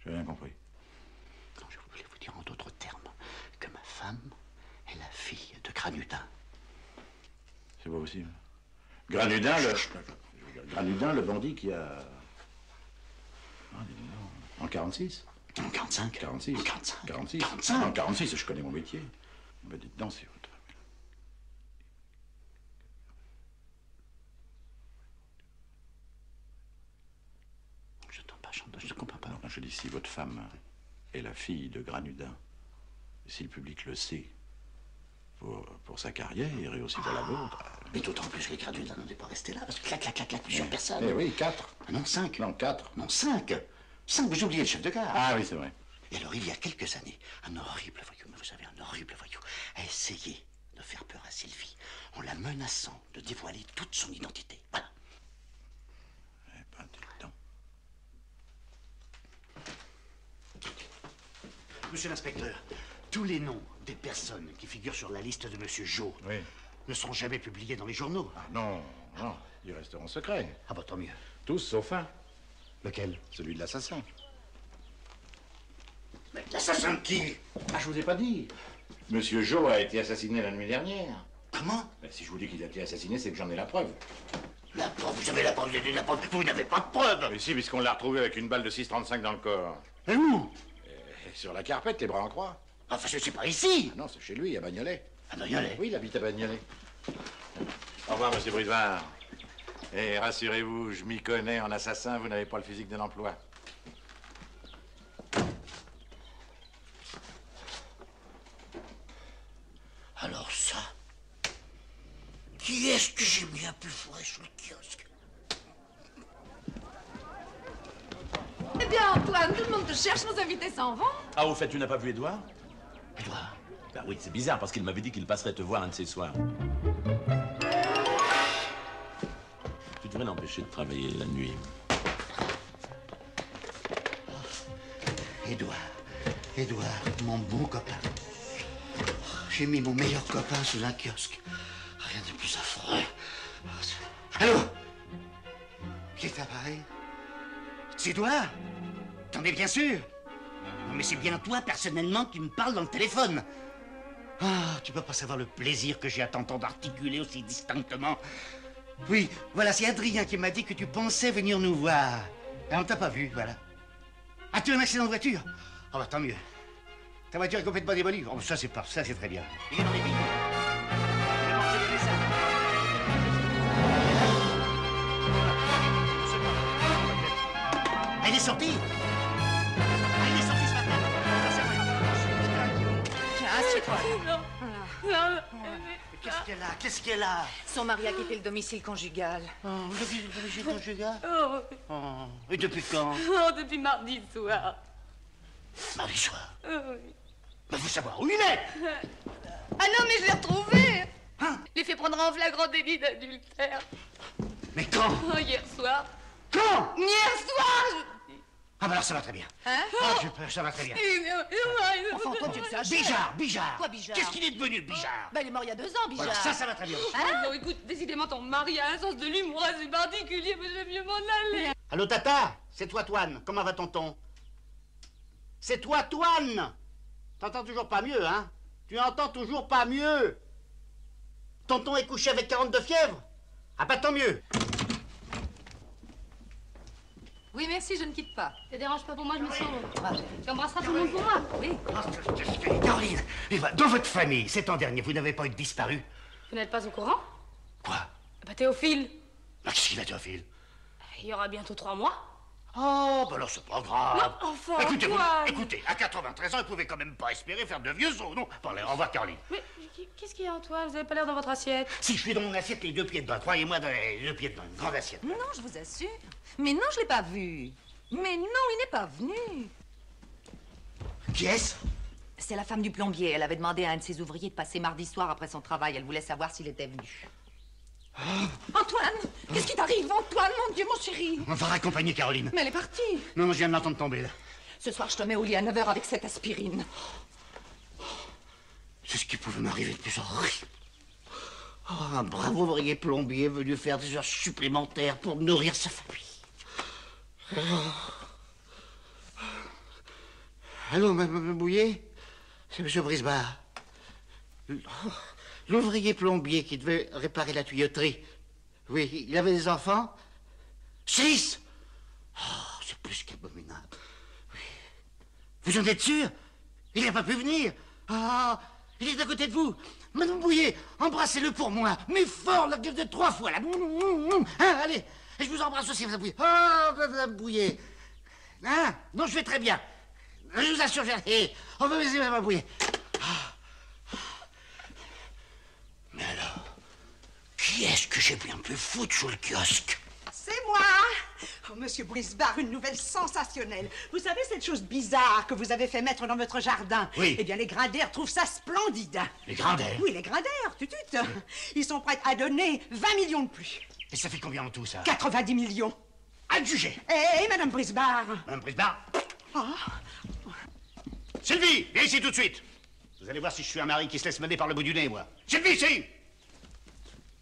J'ai rien compris. Non, je voulais vous dire en d'autres termes que ma femme est la fille de Granudin. C'est pas possible. Granudin, Granudin, le bandit qui a... Ah, dis-donc. En 46? En 45? 46. En 45. 46. 45. En 46, je connais mon métier. On va dites donc, c'est votre... Je ne comprends pas. Non, je dis si votre femme est la fille de Granudin, et si le public le sait, pour sa carrière et aussi pour la vôtre... Mais d'autant plus que Granudin n'en est pas resté là, parce que clac, plusieurs personnes. Eh oui, 4. Ah non, 5. Non, 4. Non, 5. 5, vous oubliez le chef de gare. Ah oui, c'est vrai. Et alors, il y a quelques années, un horrible voyou, mais vous savez, un horrible voyou, a essayé de faire peur à Sylvie en la menaçant de dévoiler toute son identité. Voilà. Eh ben, dites donc. Monsieur l'inspecteur, tous les noms des personnes qui figurent sur la liste de Monsieur Jo ne seront jamais publiés dans les journaux. Ah non, non, ils resteront secrets. Ah bah tant mieux. Tous sauf un. Lequel? Celui de l'assassin. Mais l'assassin de qui? Ah, je vous ai pas dit. Monsieur Jo a été assassiné la nuit dernière. Comment? Ben, si je vous dis qu'il a été assassiné, c'est que j'en ai la preuve. La preuve? Vous avez la preuve, vous n'avez pas de preuve. Mais si, puisqu'on l'a retrouvé avec une balle de 6,35 dans le corps. Et où? Sur la carpette, les bras en croix. Enfin, c'est pas ici. Ah non, c'est chez lui, à Bagnolet. À Bagnolet? Oui, il habite à Bagnolet. Au revoir, monsieur Brisevard. Et rassurez-vous, je m'y connais en assassin, vous n'avez pas le physique d'un emploi. Alors ça, qui est-ce que j'ai mis un peu fourré sur le kiosque? Eh bien, Antoine, tout le monde te cherche, nos invités s'en vont. Ah, au fait, tu n'as pas vu Édouard? Édouard? Ben oui, c'est bizarre, parce qu'il m'avait dit qu'il passerait te voir un de ces soirs. Tu devrais l'empêcher de travailler la nuit. Édouard, mon bon copain. J'ai mis mon meilleur copain sous un kiosque. Rien de plus affreux. Allô? Qui est appareil? C'est Édouard? T'en es bien sûr? Non, mais c'est bien toi, personnellement, qui me parle dans le téléphone. Ah, tu peux pas savoir le plaisir que j'ai à t'entendre articuler aussi distinctement. Oui, voilà, c'est Adrien qui m'a dit que tu pensais venir nous voir. Et on t'a pas vu, voilà. Ah, tu as un accident de voiture? Ah bah tant mieux. Ta voiture est complètement démolie. Oh, ça c'est très bien. Il est dans les billes. Je vais manger le message. Elle est sortie. Elle est sortie ce matin. Tiens, assieds-toi. Qu'est-ce qu'elle a? Son mari a quitté le domicile conjugal. Oh, depuis le domicile conjugal? Oh. Et depuis quand? Oh, depuis mardi soir. Mardi soir? Oui. Mais vous savoir où il est? Ah non, mais je l'ai retrouvé. Hein? Je l'ai fait prendre en flagrant délit d'adultère. Mais quand? Oh, hier soir. Quand? Hier soir, je dis. Ah bah alors ça va très bien. Hein? Ça va très bien. Enfin, toi, tu exagères. Bijard. Quoi, Bijard? Qu'est-ce qu'il est devenu, Bijard? Ben, il est mort il y a 2 ans, Bijard. Voilà, ça va très bien. Hein? Non, écoute, décidément, ton mari a un sens de l'humour assez particulier, mais j'aime mieux m'en aller. Allô, Tata? C'est toi, Toine. Comment va tonton? C'est toi, Toine. T'entends toujours pas mieux, hein? Tu entends toujours pas mieux. Tonton est couché avec 42 fièvre? Ah bah tant mieux. Oui, merci, je ne quitte pas. Ça te dérange pas pour moi, je me sens. Tu embrasseras tout le monde pour moi? Oui. Caroline, dans votre famille, cet an dernier, vous n'avez pas eu de disparu? Vous n'êtes pas au courant? Quoi? Bah, Théophile. Qu'est-ce qu'il a, Théophile? Il y aura bientôt 3 mois. Oh, ben alors c'est pas grave. Non, enfin, écoutez, Antoine. écoutez, à 93 ans, vous pouvez quand même pas espérer faire de vieux os, non? Parlez, au revoir, Caroline. Mais qu'est-ce qu'il y a, Antoine? Vous avez pas l'air dans votre assiette. Si je suis dans mon assiette, les 2 pieds dedans, croyez-moi, dans les 2 pieds dedans, une grande assiette. Non, je vous assure. Mais non, je l'ai pas vu. Mais non, il n'est pas venu. Qui est-ce? C'est la femme du plombier. Elle avait demandé à un de ses ouvriers de passer mardi soir après son travail. Elle voulait savoir s'il était venu. Antoine, qu'est-ce qui t'arrive, Antoine? Mon Dieu, mon chéri. On va raccompagner Caroline. Mais elle est partie. Non, je viens de l'entendre tomber, là. Ce soir, je te mets au lit à 9h avec cette aspirine. C'est ce qui pouvait m'arriver de plus horrible. Oh, un brave ouvrier plombier venu faire des heures supplémentaires pour nourrir sa famille. Allô, Mme Bouillet? C'est M. Brisbard. L'ouvrier plombier qui devait réparer la tuyauterie. Oui, il avait des enfants? 6! Oh, c'est plus qu'abominable. Oui. Vous en êtes sûr? Il n'a pas pu venir? Ah, il est à côté de vous. Madame Bouillet, embrassez-le pour moi. Mais fort, la gueule de 3 fois, là. Hein, allez, et je vous embrasse aussi, Madame Bouillet. Oh, Madame Bouillet. Hein? Non, je vais très bien. Je vous assure, on va baiser Madame Bouillet. Mais alors, qui est-ce que j'ai bien pu foutre sous le kiosque? C'est moi. Oh, Monsieur Brisbard, une nouvelle sensationnelle. Vous savez cette chose bizarre que vous avez fait mettre dans votre jardin? Oui. Eh bien, les Grinders trouvent ça splendide. Les Grinders? Oui, les Grinders, tout. Ils sont prêts à donner 20 millions de plus. Et ça fait combien en tout, ça? 90 millions. À le juger. Et Madame Brisbard? Madame Brisbard? Ah. Sylvie, viens ici tout de suite. Vous allez voir si je suis un mari qui se laisse mener par le bout du nez, moi. Sylvie, ici!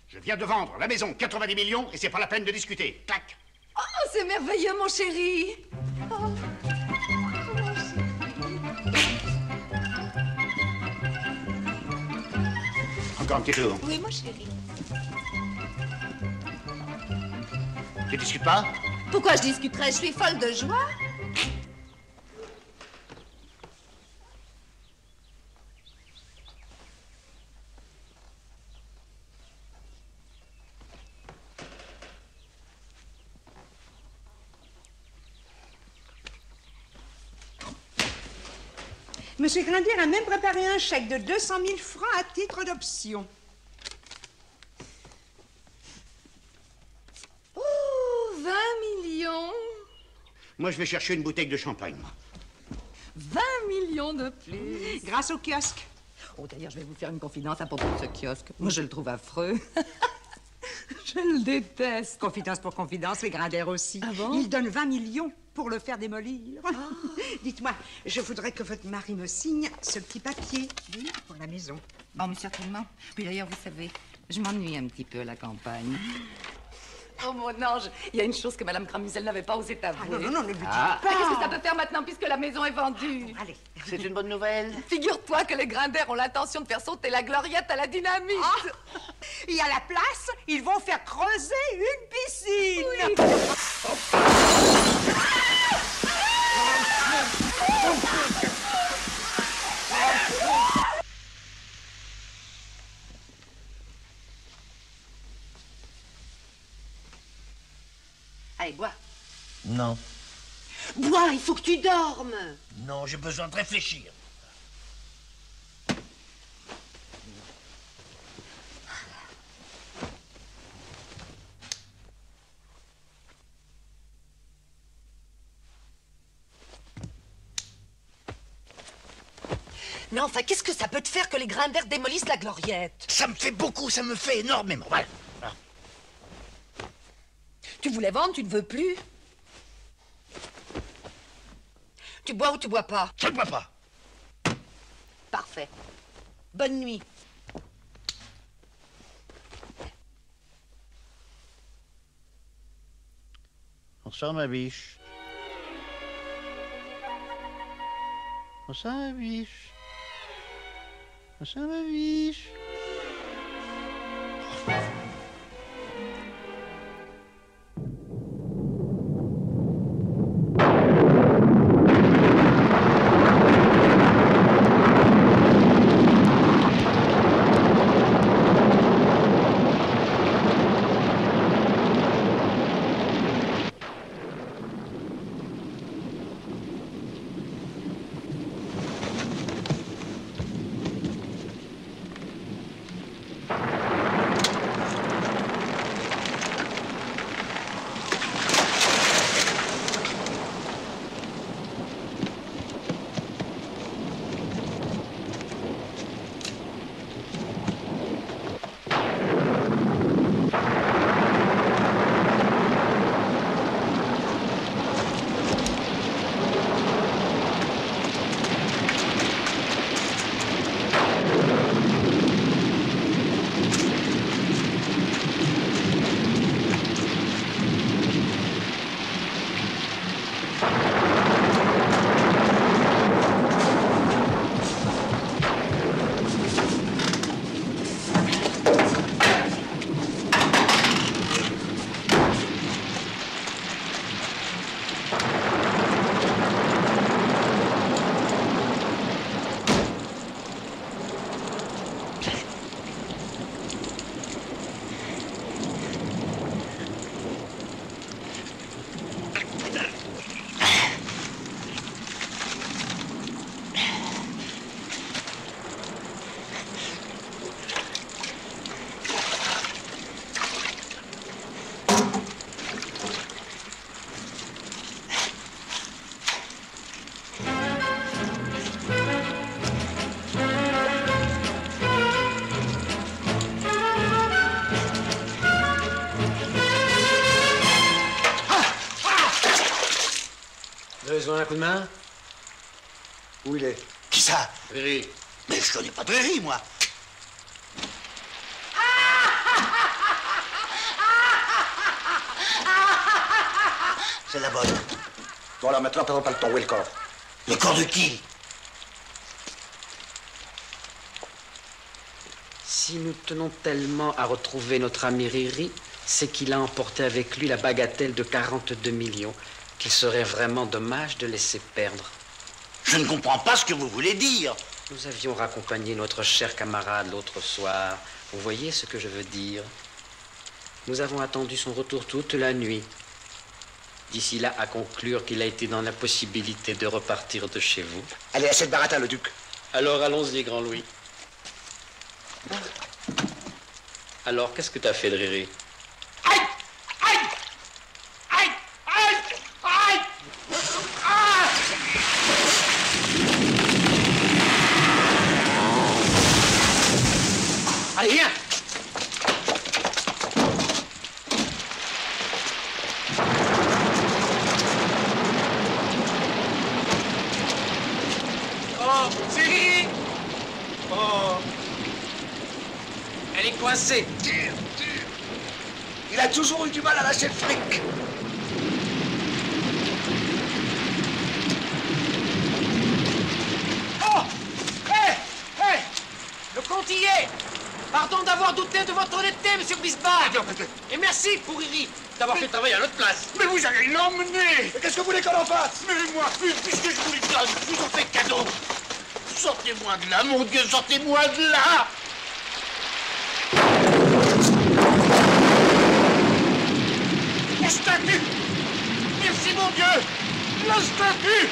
Je viens de vendre la maison, 90 millions, et c'est pas la peine de discuter. Clac! Oh, c'est merveilleux, mon chéri. Oh. Encore un petit tour. Oui, mon chéri. Tu discutes pas? Pourquoi je discuterais? Je suis folle de joie. Monsieur Grinder a même préparé un chèque de 200 000 francs à titre d'option. Oh, 20 millions. Moi, je vais chercher une bouteille de champagne, moi. 20 millions de plus. Grâce au kiosque. Oh, d'ailleurs, je vais vous faire une confidence à propos de ce kiosque. Moi, je le trouve affreux. Je le déteste. Confidence pour confidence, les Grinders aussi. Ah bon? Ils donnent 20 millions pour le faire démolir. Oh. Dites-moi, je voudrais que votre mari me signe ce petit papier, oui, pour la maison. Bon, mais certainement. Puis d'ailleurs, vous savez, je m'ennuie un petit peu à la campagne. Oh, mon ange, il y a une chose que Mme Cramusel n'avait pas osé t'avouer. Non, ne lui dites Ah. pas. Mais qu'est-ce que ça peut faire maintenant puisque la maison est vendue? Allez. C'est une bonne nouvelle. Figure-toi que les Grinders ont l'intention de faire sauter la gloriette à la dynamite. Ah. Et à la place, ils vont faire creuser une piscine. Oui. Allez, bois. Non. Bois, il faut que tu dormes. Non, j'ai besoin de réfléchir. Mais enfin, qu'est-ce que ça peut te faire que les Grinders démolissent la gloriette? Ça me fait beaucoup, ça me fait énormément. Voilà. Tu voulais vendre, tu ne veux plus? Tu bois ou tu bois pas? Je ne bois pas. Parfait. Bonne nuit. Bonsoir, ma biche. Bonsoir, ma biche. Bonsoir, ma biche. Besoin d'un coup de main? Où il est? Qui ça? Riri. Mais je connais pas de Riri, moi. C'est la bonne. Bon, alors maintenant, présente pas le temps. Où est le corps? Le corps de qui? Si nous tenons tellement à retrouver notre ami Riri, c'est qu'il a emporté avec lui la bagatelle de 42 millions, qu'il serait vraiment dommage de laisser perdre. Je ne comprends pas ce que vous voulez dire. Nous avions raccompagné notre cher camarade l'autre soir. Vous voyez ce que je veux dire? Nous avons attendu son retour toute la nuit. D'ici là, à conclure qu'il a été dans l'impossibilité de repartir de chez vous. Allez, à cette baratin, le duc. Alors, allons-y, grand Louis. Alors, qu'est-ce que t'as fait de Riri? Aïe! Aïe! Aïe! Aïe! Aïe! Ah! Allez, viens! Oh, c'est Riri! Oh! Elle est coincée! Il a toujours eu du mal à lâcher le fric. Oh! Hé! Hé! Le compte y est! Pardon d'avoir douté de votre honnêteté, monsieur Bisbard! Et merci pour Riri d'avoir fait travailler à notre place. Mais vous allez l'emmener! Qu'est-ce que vous voulez qu'on en fasse? Mais moi, puisque je vous les donne, je vous en fais cadeau! Sortez-moi de là, mon Dieu, sortez-moi de là! La statue! Merci, mon Dieu! La statue!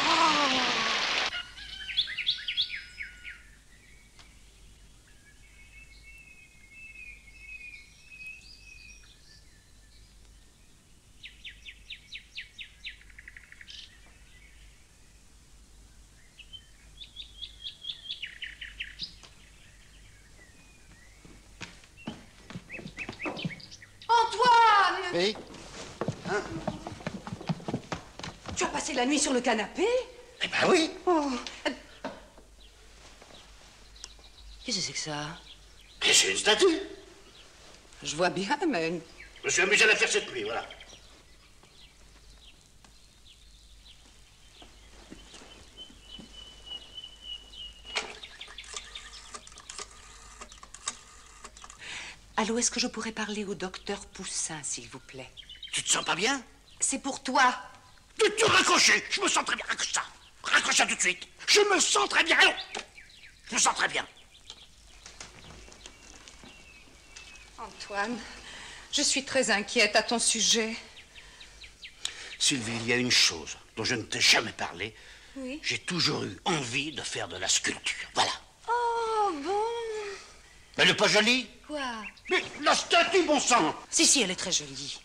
Oh. Antoine! Oui? Hein? Tu as passé la nuit sur le canapé? Eh ben oui! Oh. Qu'est-ce que c'est que ça? Et c'est une statue! Je vois bien, mais... Je me suis amusé à la faire cette nuit, voilà. Allô, est-ce que je pourrais parler au docteur Poussin, s'il vous plaît? Tu te sens pas bien? C'est pour toi. Tu raccrocher! Je me sens très bien. Raccroche ça! Raccroche ça tout de suite! Je me sens très bien! Allons! Je me sens très bien. Antoine, je suis très inquiète à ton sujet. Sylvie, il y a une chose dont je ne t'ai jamais parlé. Oui? J'ai toujours eu envie de faire de la sculpture. Voilà. Oh, bon. Elle n'est pas jolie? Quoi? Mais la statue, bon sang! Si, elle est très jolie.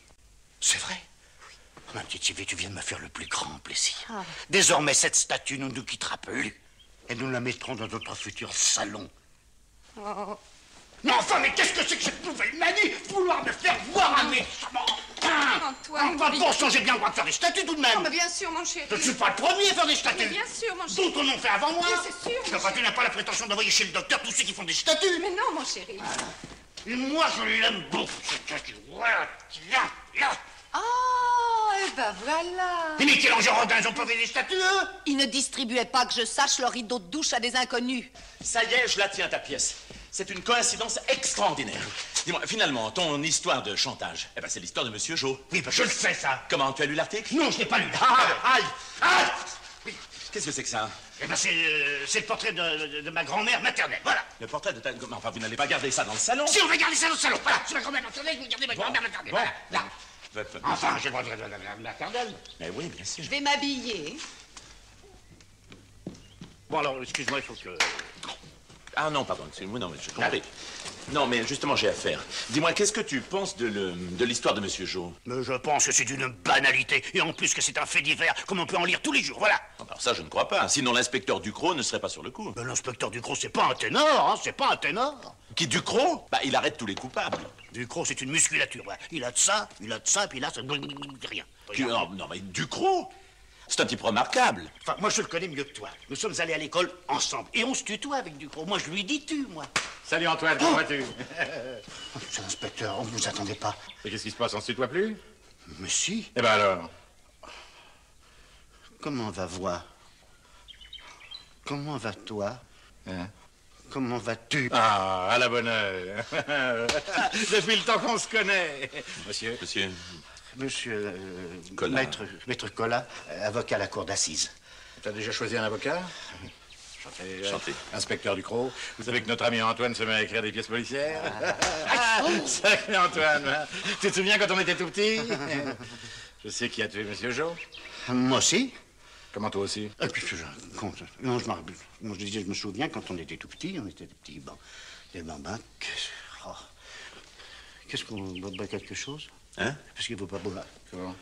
C'est vrai? Oui. Ma petite Sylvie, tu viens de me faire le plus grand plaisir. Ah. Désormais, cette statue ne nous quittera plus. Et nous la mettrons dans notre futur salon. Oh. Mais enfin, mais qu'est-ce que c'est que cette nouvelle manie? Vouloir me faire voir un méchant! Antoine, Enfin, bon sang, j'ai bien le droit de faire des statues tout de même! Non, mais bien sûr, mon chéri. Je ne suis pas le premier à faire des statues! Mais bien sûr, mon chéri. D'autres en ont fait avant moi! Oui, c'est sûr, mon Enfin, tu chéri. n'as pas la prétention d'envoyer chez le docteur tous ceux qui font des statues! Mais non, mon chéri. Et moi, je l'aime beaucoup, cette statue. Voilà, tiens, là! Oh, et ben voilà. Et Michel-Ange-Rodin, ils ont pas fait des statues, eux? Ils ne distribuaient pas que je sache leur rideau de douche à des inconnus. Ça y est, je la tiens, ta pièce. C'est une coïncidence extraordinaire. Dis-moi, finalement, ton histoire de chantage, eh ben, c'est l'histoire de Monsieur Jo. Oui, ben, je le sais, ça. Comment, tu as lu l'article? Non, je n'ai pas lu. Aïe! Aïe! Oui. Qu'est-ce que c'est que ça? Eh ben, c'est le portrait de ma grand-mère maternelle, voilà. Le portrait de ta... Enfin, vous n'allez pas garder ça dans le salon? Si, on va garder ça dans le salon, voilà. C'est ma grand-mère maternelle, vous gardez ma grand-mère maternelle, Bon. voilà, là. Enfin, j'ai le droit de la maternelle. Mais oui, bien sûr. Je vais m'habiller. Bon, alors, excuse-moi, il faut que... Ah non, pardon, excuse-moi, non, mais je comprends. Non, mais justement, j'ai affaire. Dis-moi, qu'est-ce que tu penses de l'histoire de Monsieur Jo? Mais je pense que c'est d'une banalité, et en plus que c'est un fait divers, comme on peut en lire tous les jours, voilà. Alors ça, je ne crois pas. Sinon, l'inspecteur Ducrot ne serait pas sur le coup. Mais l'inspecteur Ducrot, c'est pas un ténor, hein, c'est pas un ténor. Qui, Ducrot? Bah, il arrête tous les coupables. Ducrot, c'est une musculature, voilà. Il a de ça, puis là, ça... rien. Non, mais Ducrot? C'est un type remarquable. Enfin, moi, je le connais mieux que toi. Nous sommes allés à l'école ensemble. Et on se tutoie avec Ducrot. Moi, je lui dis tu, moi. Salut Antoine, comment vas-tu? Monsieur l'inspecteur, on ne vous attendait pas. Et qu'est-ce qui se passe, on se tutoie plus? Mais si. Eh ben alors? Comment va voir? Comment vas-toi? Hein? Comment vas-tu? Ah, à la bonne heure. Depuis le temps qu'on se connaît. Monsieur? Monsieur Collat. Maître Collat, avocat à la cour d'assises. T'as déjà choisi un avocat? Chanté. Inspecteur Ducrot, vous savez que notre ami Antoine se met à écrire des pièces policières? Sacré Antoine, hein. Tu te souviens quand on était tout petit? Je sais qui a tué Monsieur Jo. Moi aussi. Comment toi aussi? Et puis, non, je me souviens quand on était tout petit, on était des petits, bon, des bambins. Qu'est-ce qu'on boit quelque chose? Hein? Parce qu'il ne faut pas boire. Comment?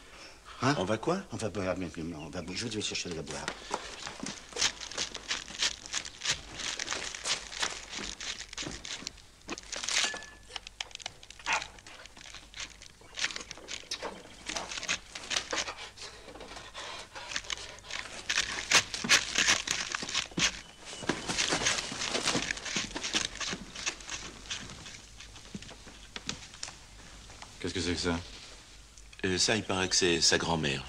Hein? On va quoi? On va boire, je vais chercher de la boire. Qu'est-ce que c'est que ça? Ça, il paraît que c'est sa grand-mère.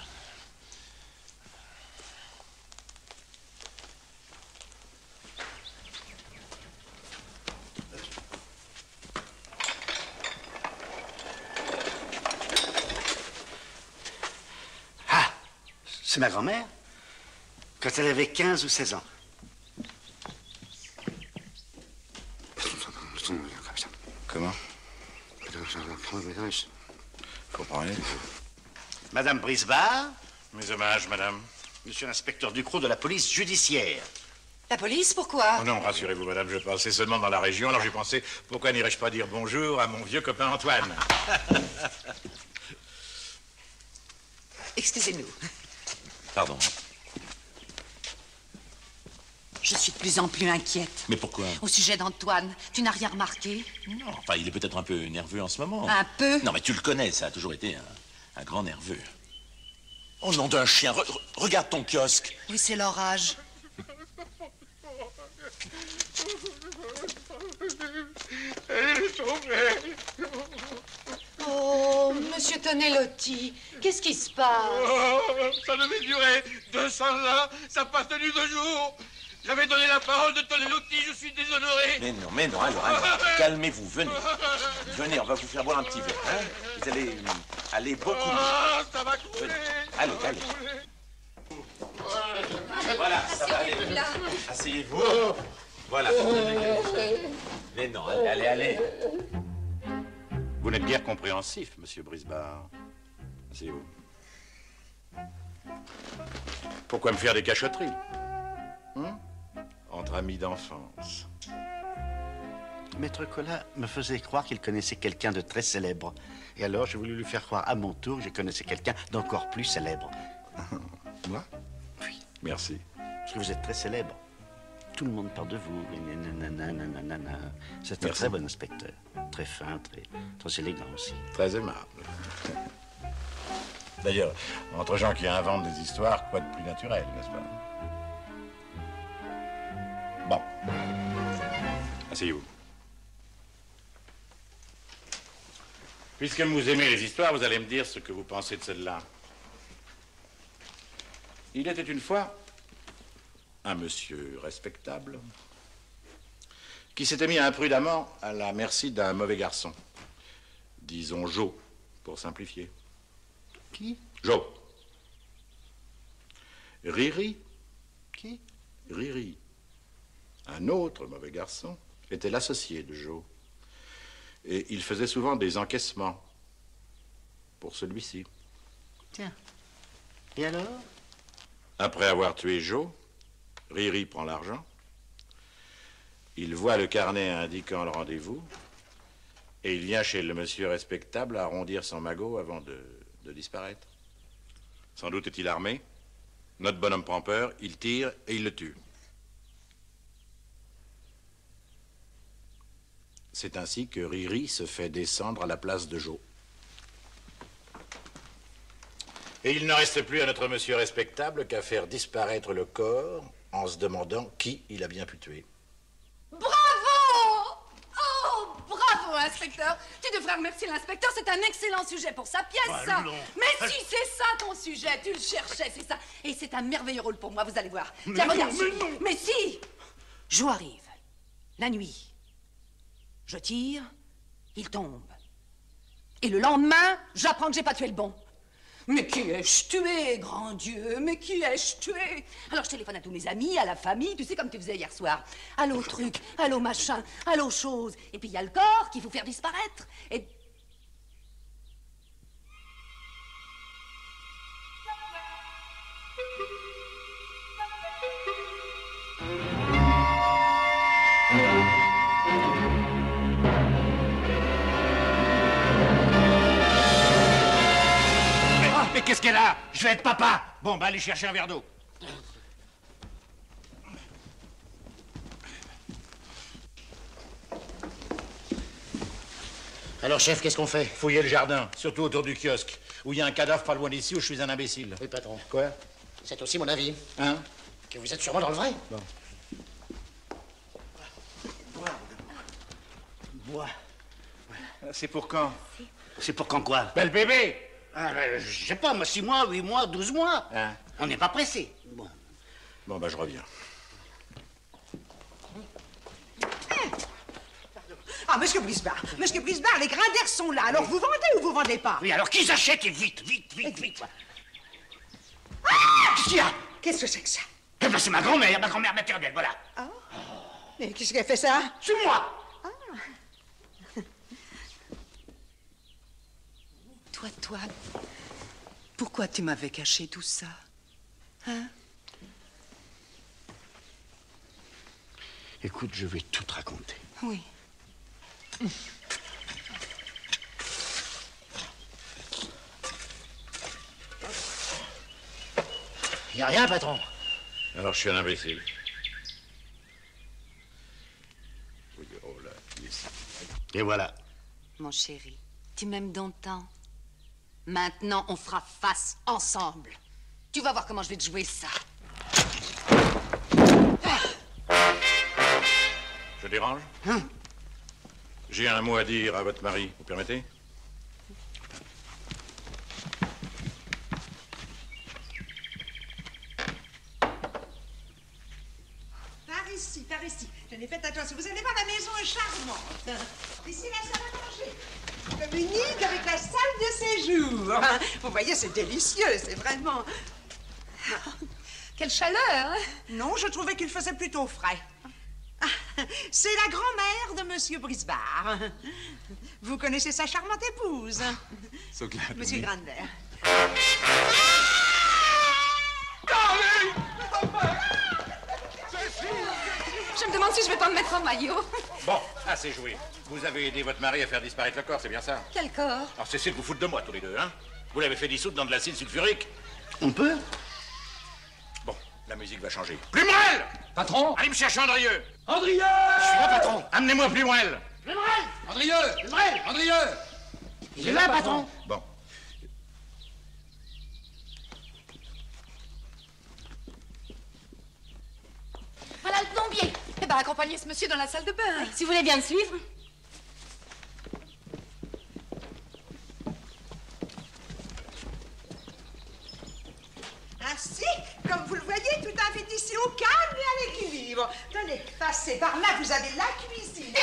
Ah! C'est ma grand-mère? Quand elle avait 15 ou 16 ans. Comment? Faut parler. Madame Brisbard, Mes hommages, madame. monsieur l'inspecteur Ducrot de la police judiciaire. La police, pourquoi? Oh non, rassurez-vous, madame, je passais seulement dans la région, alors j'ai pensé, pourquoi n'irais-je pas dire bonjour à mon vieux copain Antoine? Excusez-nous. Pardon. Je suis de plus en plus inquiète. Mais pourquoi? Au sujet d'Antoine, tu n'as rien remarqué? Non, enfin, il est peut-être un peu nerveux en ce moment. Un peu? Non, mais tu le connais, ça a toujours été un grand nerveux. Oh, nom d'un chien, regarde ton kiosque. Oui, c'est l'orage. Oh, monsieur Tonelotti, qu'est-ce qui se passe? Oh, ça devait durer 200 ans, ça n'a pas tenu 2 jours. J'avais donné la parole de Tonelotti, je suis déshonoré. Mais non, alors, calmez-vous, venez. Venez, on va vous faire boire un petit verre, hein. Vous allez aller beaucoup mieux. Ah, ça va couler. Allez. Voilà, ça va aller. Asseyez-vous. Voilà. Mais non, allez. Vous n'êtes guère compréhensif, monsieur Brisbard. Asseyez-vous. Pourquoi me faire des cachotteries? Entre amis d'enfance. Maître Collat me faisait croire qu'il connaissait quelqu'un de très célèbre. Et alors, j'ai voulu lui faire croire à mon tour que je connaissais quelqu'un d'encore plus célèbre. Moi? Oui. Merci. Parce que vous êtes très célèbre. Tout le monde parle de vous. C'est un Merci. très bon inspecteur. Très fin, très élégant aussi. Très aimable. D'ailleurs, entre gens qui inventent des histoires, quoi de plus naturel, n'est-ce pas? Bon. Asseyez-vous. Puisque vous aimez les histoires, vous allez me dire ce que vous pensez de celle-là. Il était une fois un monsieur respectable qui s'était mis imprudemment à la merci d'un mauvais garçon. Disons Jo, pour simplifier. Qui? Jo. Riri. Qui? Riri. Un autre mauvais garçon était l'associé de Jo. Et il faisait souvent des encaissements pour celui-ci. Tiens. Et alors? Après avoir tué Jo, Riri prend l'argent. Il voit le carnet indiquant le rendez-vous. Et il vient chez le monsieur respectable arrondir son magot avant de disparaître. Sans doute est-il armé. Notre bonhomme prend peur, il tire et il le tue. C'est ainsi que Riri se fait descendre à la place de Jo. Et il ne reste plus à notre monsieur respectable qu'à faire disparaître le corps en se demandant qui il a bien pu tuer. Bravo! Oh, bravo, inspecteur. Tu devrais remercier l'inspecteur, c'est un excellent sujet pour sa pièce, ça. Allons. Mais si c'est ça ton sujet, tu le cherchais, c'est ça. Et c'est un merveilleux rôle pour moi, vous allez voir. Mais Tiens, non, regarde. mais non. Mais si! Jour arrive, la nuit. Je tire, il tombe. Et le lendemain, j'apprends que j'ai pas tué le bon. Mais qui ai-je tué, grand Dieu? Mais qui ai-je tué? Alors je téléphone à tous mes amis, à la famille, tu sais comme tu faisais hier soir. Allô truc, allô machin, allô chose. Et puis il y a le corps qu'il faut faire disparaître. Et... Mais qu'est-ce qu'elle a? Je vais être papa. Bon, bah allez chercher un verre d'eau. Alors, chef, qu'est-ce qu'on fait? Fouillez le jardin, surtout autour du kiosque, où il y a un cadavre pas loin d'ici où je suis un imbécile. Oui, patron. Quoi? C'est aussi mon avis. Hein? Que vous êtes sûrement dans le vrai. Bon. Bois. C'est pour quand? C'est pour quand quoi? Ben, le bébé! Ah, je sais pas, moi, 6 mois, 8 mois, 12 mois. Hein? On n'est pas pressé. Bon. Bon, bah je reviens. Ah, monsieur Brisbard, les grains d'air sont là. Alors, vous vendez ou vous vendez pas? Oui, alors qu'ils achètent et vite, vite, vite, vite. Ah! Qu'est-ce qu'il y a? Qu'est-ce que c'est que ça? Eh ben, c'est ma grand-mère maternelle, voilà. Ah. Mais qu'est-ce qu'elle fait ça? C'est moi. Toi, pourquoi tu m'avais caché tout ça? Hein? Écoute, je vais tout te raconter. Oui. Y a rien, patron. Alors je suis un imbécile. Oui, oh là, ici. Et voilà. Mon chéri, tu m'aimes longtemps. Maintenant, on fera face ensemble. Tu vas voir comment je vais te jouer ça. Je dérange? Hein? J'ai un mot à dire à votre mari, vous permettez? Par ici. Tenez, faites attention. Vous allez voir, la maison est charmante. Ici, la salle à manger. Communique avec la salle de séjour. Vous voyez, c'est délicieux, c'est vraiment... Quelle chaleur, hein? Non, je trouvais qu'il faisait plutôt frais. C'est la grand-mère de Monsieur Brisbard. Vous connaissez sa charmante épouse, So glad Monsieur Grandet. Je me demande si je vais pas me mettre en maillot. Bon, assez joué. Vous avez aidé votre mari à faire disparaître le corps, c'est bien ça? Quel corps? Alors cessez de vous foutre de moi tous les deux, hein? Vous l'avez fait dissoudre dans de l'acide sulfurique. On peut? Bon, la musique va changer. Plumerel! Patron? Allez me chercher Andrieux! Andrieux! Je suis là, patron. Amenez-moi Plumerel! Andrieux! Andrieux! Il est là, patron. Bon. Voilà le plombier. Eh ben, accompagnez ce monsieur dans la salle de bain. Si vous voulez bien le suivre. Ainsi, comme vous le voyez, tout est fait ici au calme et à l'équilibre. Tenez, passez par là, vous avez la cuisine.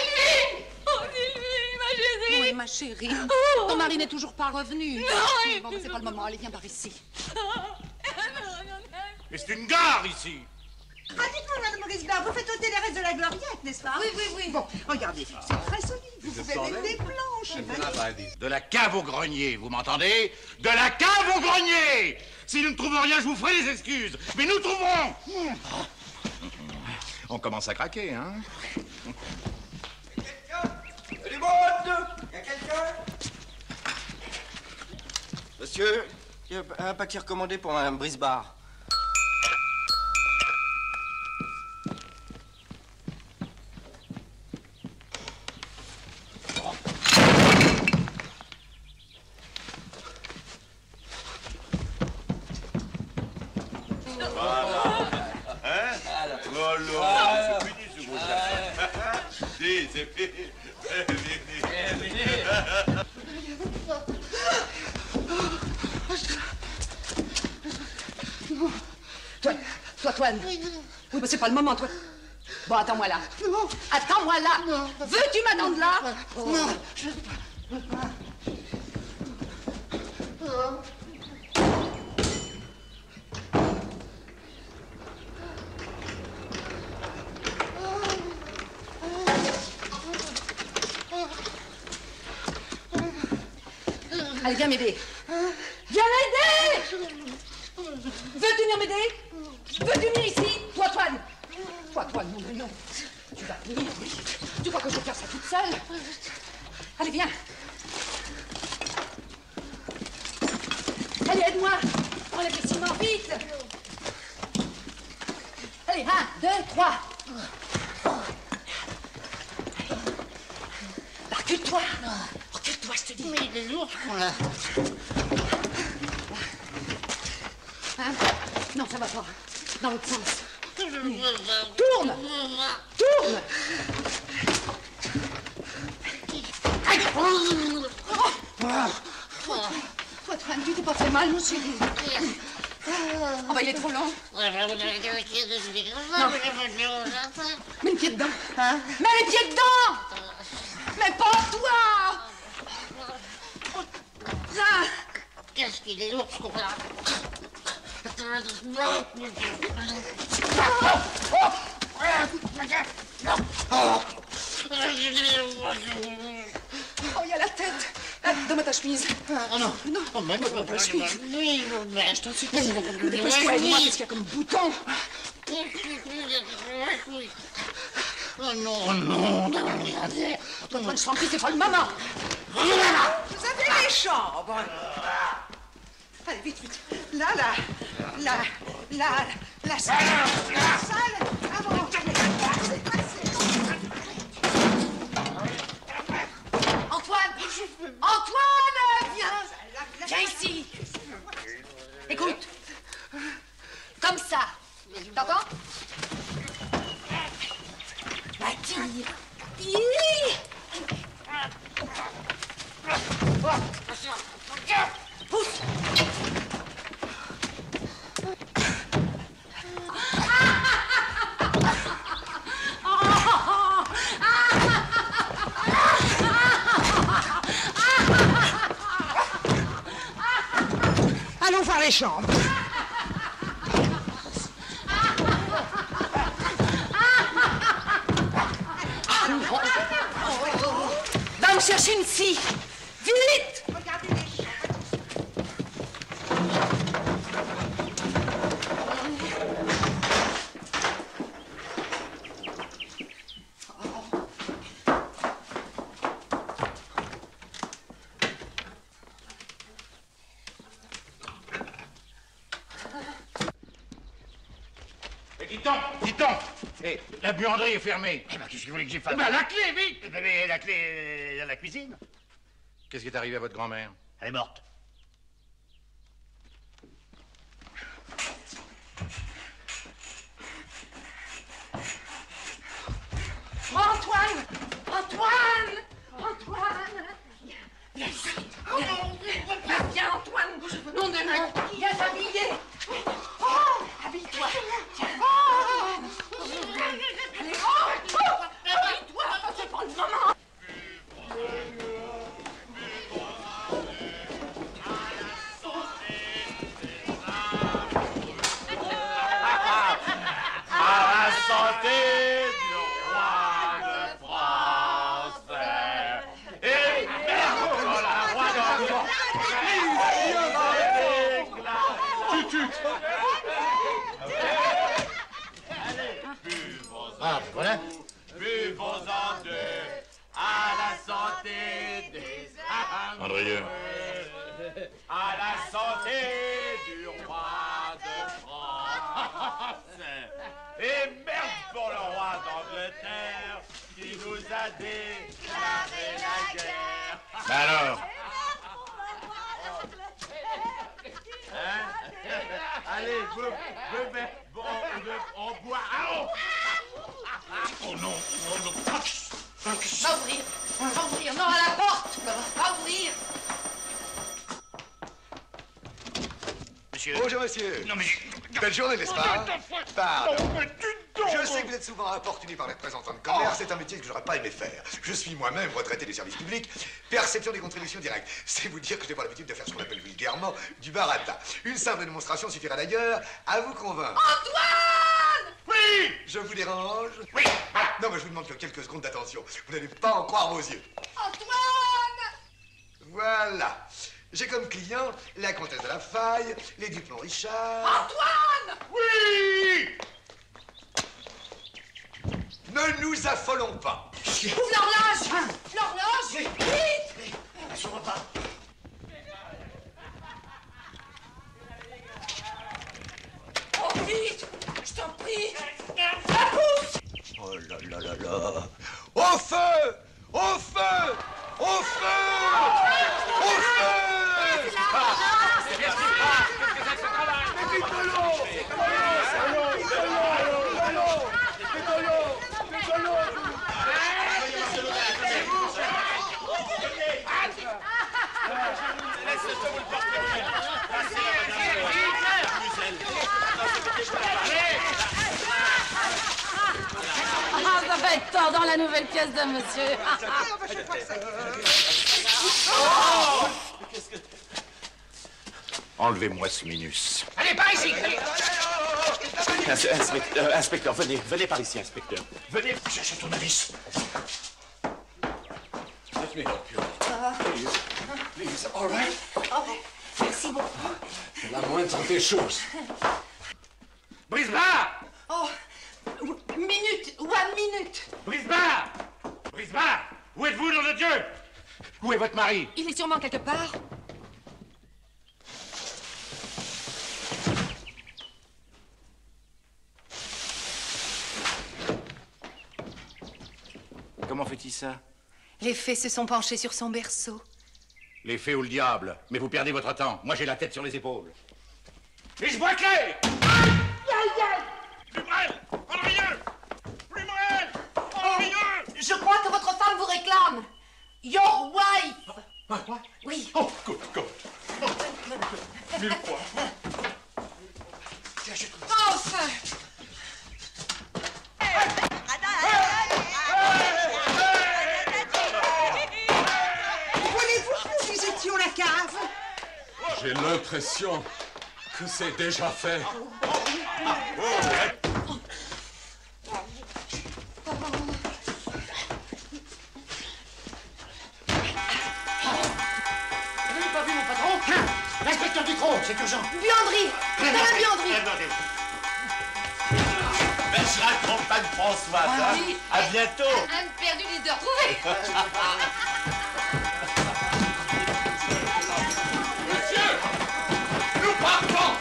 Oh, Sylvie, ma chérie. Oui, ma chérie. Ton mari n'est toujours pas revenu. Non, bon, c'est pas le moment. Allez, viens par ici. Mais c'est une gare ici! Ah, dites-moi, Madame Brisbard, vous faites ôter les restes de la gloriette, n'est-ce pas? Oui. Bon, regardez, c'est très solide. Vous pouvez mettre des planches. De la cave au grenier, vous m'entendez? De la cave au grenier! Si nous ne trouvons rien, je vous ferai des excuses. Mais nous trouverons! On commence à craquer, hein? Du monde! Y a quelqu'un? Monsieur, il y a un paquet recommandé pour Madame Brisbard. Voilà. Hein? Voilà, c'est fini ce gros chat. Si, c'est fini. Toi, Toine. Oui, mais c'est pas le moment, toi. Bon, attends-moi là. Non. Attends-moi là. Veux-tu m'attendre là? Non, je peux pas. Allez, viens m'aider. Viens m'aider! Veux-tu venir m'aider? Veux-tu venir ici? Toi, Toine. Toi, Toine, non, non. Tu vas venir, oui. Tu crois que je vais faire ça toute seule? Allez, viens. Allez, aide-moi. Enlève les ciments, vite. Allez, 1, 2, 3. Recule-toi. Recule-toi, je te dis. Mais il est lourd, ce qu'on a. Hein? Non, ça va pas. Dans l'autre sens. Tourne! Tourne! Toi, Toine, tu t'es pas fait mal, mon chéri. Oh, bah, il est trop long. Non. Mets le pied dedans. Hein? Mets les pieds dedans! Mais pas toi! Ah. Qu'est-ce qu'il est lourd, ce qu'on a. Oh, il y a la tête. Donne-moi ta chemise. Oh non. Non. Oh, même pas ta chemise. Oui, mais je t'en supplie. Dépêche-toi, aide-moi, qu'est-ce qu'il y a comme bouton? Oh non, non, regardez. Toi, je t'en prie, c'est pas le moment. Vous avez les chambres. Allez, vite, vite. Là, la salle. La salle. Avant. Antoine, viens. Viens ici. Écoute. Comme ça. T'entends? Bah, tire. Pousse. Allons voir les chambres. Va me chercher une scie. Vite! Regardez les chambres. Dis-donc, hey, la buanderie est fermée. Eh ben, qu'est-ce que vous voulez que j'y fasse? Eh ben, la clé, vite! Mais la clé est dans la cuisine. Qu'est-ce qui est arrivé à votre grand-mère? Elle est morte. Antoine! Antoine! Antoine! Viens ici. Viens, Antoine! Nom de Dieu! Viens t'habiller! Oh! Habille-toi! Allez, habille-toi! C'est pas le moment! À la santé du roi de France. Et merde pour la roi d'Angleterre. Ah, voilà. Buvons-en deux à la santé des Andrieux. à la santé du roi de France. Et merde pour le roi d'Angleterre qui nous a déclaré la guerre. Mais alors? Hein? Allez, on boit. Oh non, Va ouvrir, non, à la porte, va ouvrir. Monsieur. Bonjour, monsieur. Non, mais... Belle journée, n'est-ce pas? Pardon. Je sais que vous êtes souvent importuné par les représentants de commerce. C'est un métier que j'aurais pas aimé faire. Je suis moi-même retraité des services publics. Perception des contributions directes. C'est vous dire que je n'ai pas l'habitude de faire ce qu'on appelle vulgairement du baratin. Une simple démonstration suffira d'ailleurs à vous convaincre. Antoine! Oui! Je vous dérange? Oui! Voilà. Non, mais je vous demande que quelques secondes d'attention. Vous n'allez pas en croire vos yeux. Antoine! Voilà. J'ai comme client la comtesse de la Faille, les Dupont-Richard... Antoine! Oui! Ne nous affolons pas. Ouvre l'horloge! L'horloge! Vite! Sur repas. Oh, vite! Je t'en prie! La pousse! Oh là là là là! Au feu! Au feu! Au feu! Au feu! Qu'est-ce qui se passe? Qu'est-ce que c'est que ce travail? Mais vite de l'eau! Ah, ça va être tort dans la nouvelle pièce de monsieur. Enlevez-moi ce minus. Allez, par ici! Inspecteur, venez par ici, inspecteur. Venez chercher ton avis. Let me help you. Please, all right? Oh, merci beaucoup. C'est la moindre des choses. Brisbard! Oh, one minute. Brisbard! Brisbard! Où êtes-vous, nom de Dieu? Où est votre mari? Il est sûrement quelque part. Comment fait-il ça? Les fées se sont penchés sur son berceau. Les fées ou le diable, mais vous perdez votre temps. Moi, j'ai la tête sur les épaules. Et je vois clair! Plus Andrieux! Plus Andrieux! Je crois que votre femme vous réclame. Your wife. Oui. Oh, good. Mille fois. Enfin. Voulez-vous que nous visitions la cave? J'ai l'impression que c'est déjà fait. Vous n'avez pas vu mon patron? L'inspecteur Ducrot, c'est urgent. Buanderie. Dans la buanderie. Bergerac, compagne Françoise. Ah, Hein? oui. À bientôt. Un perdu leader trouvé. Nous partons!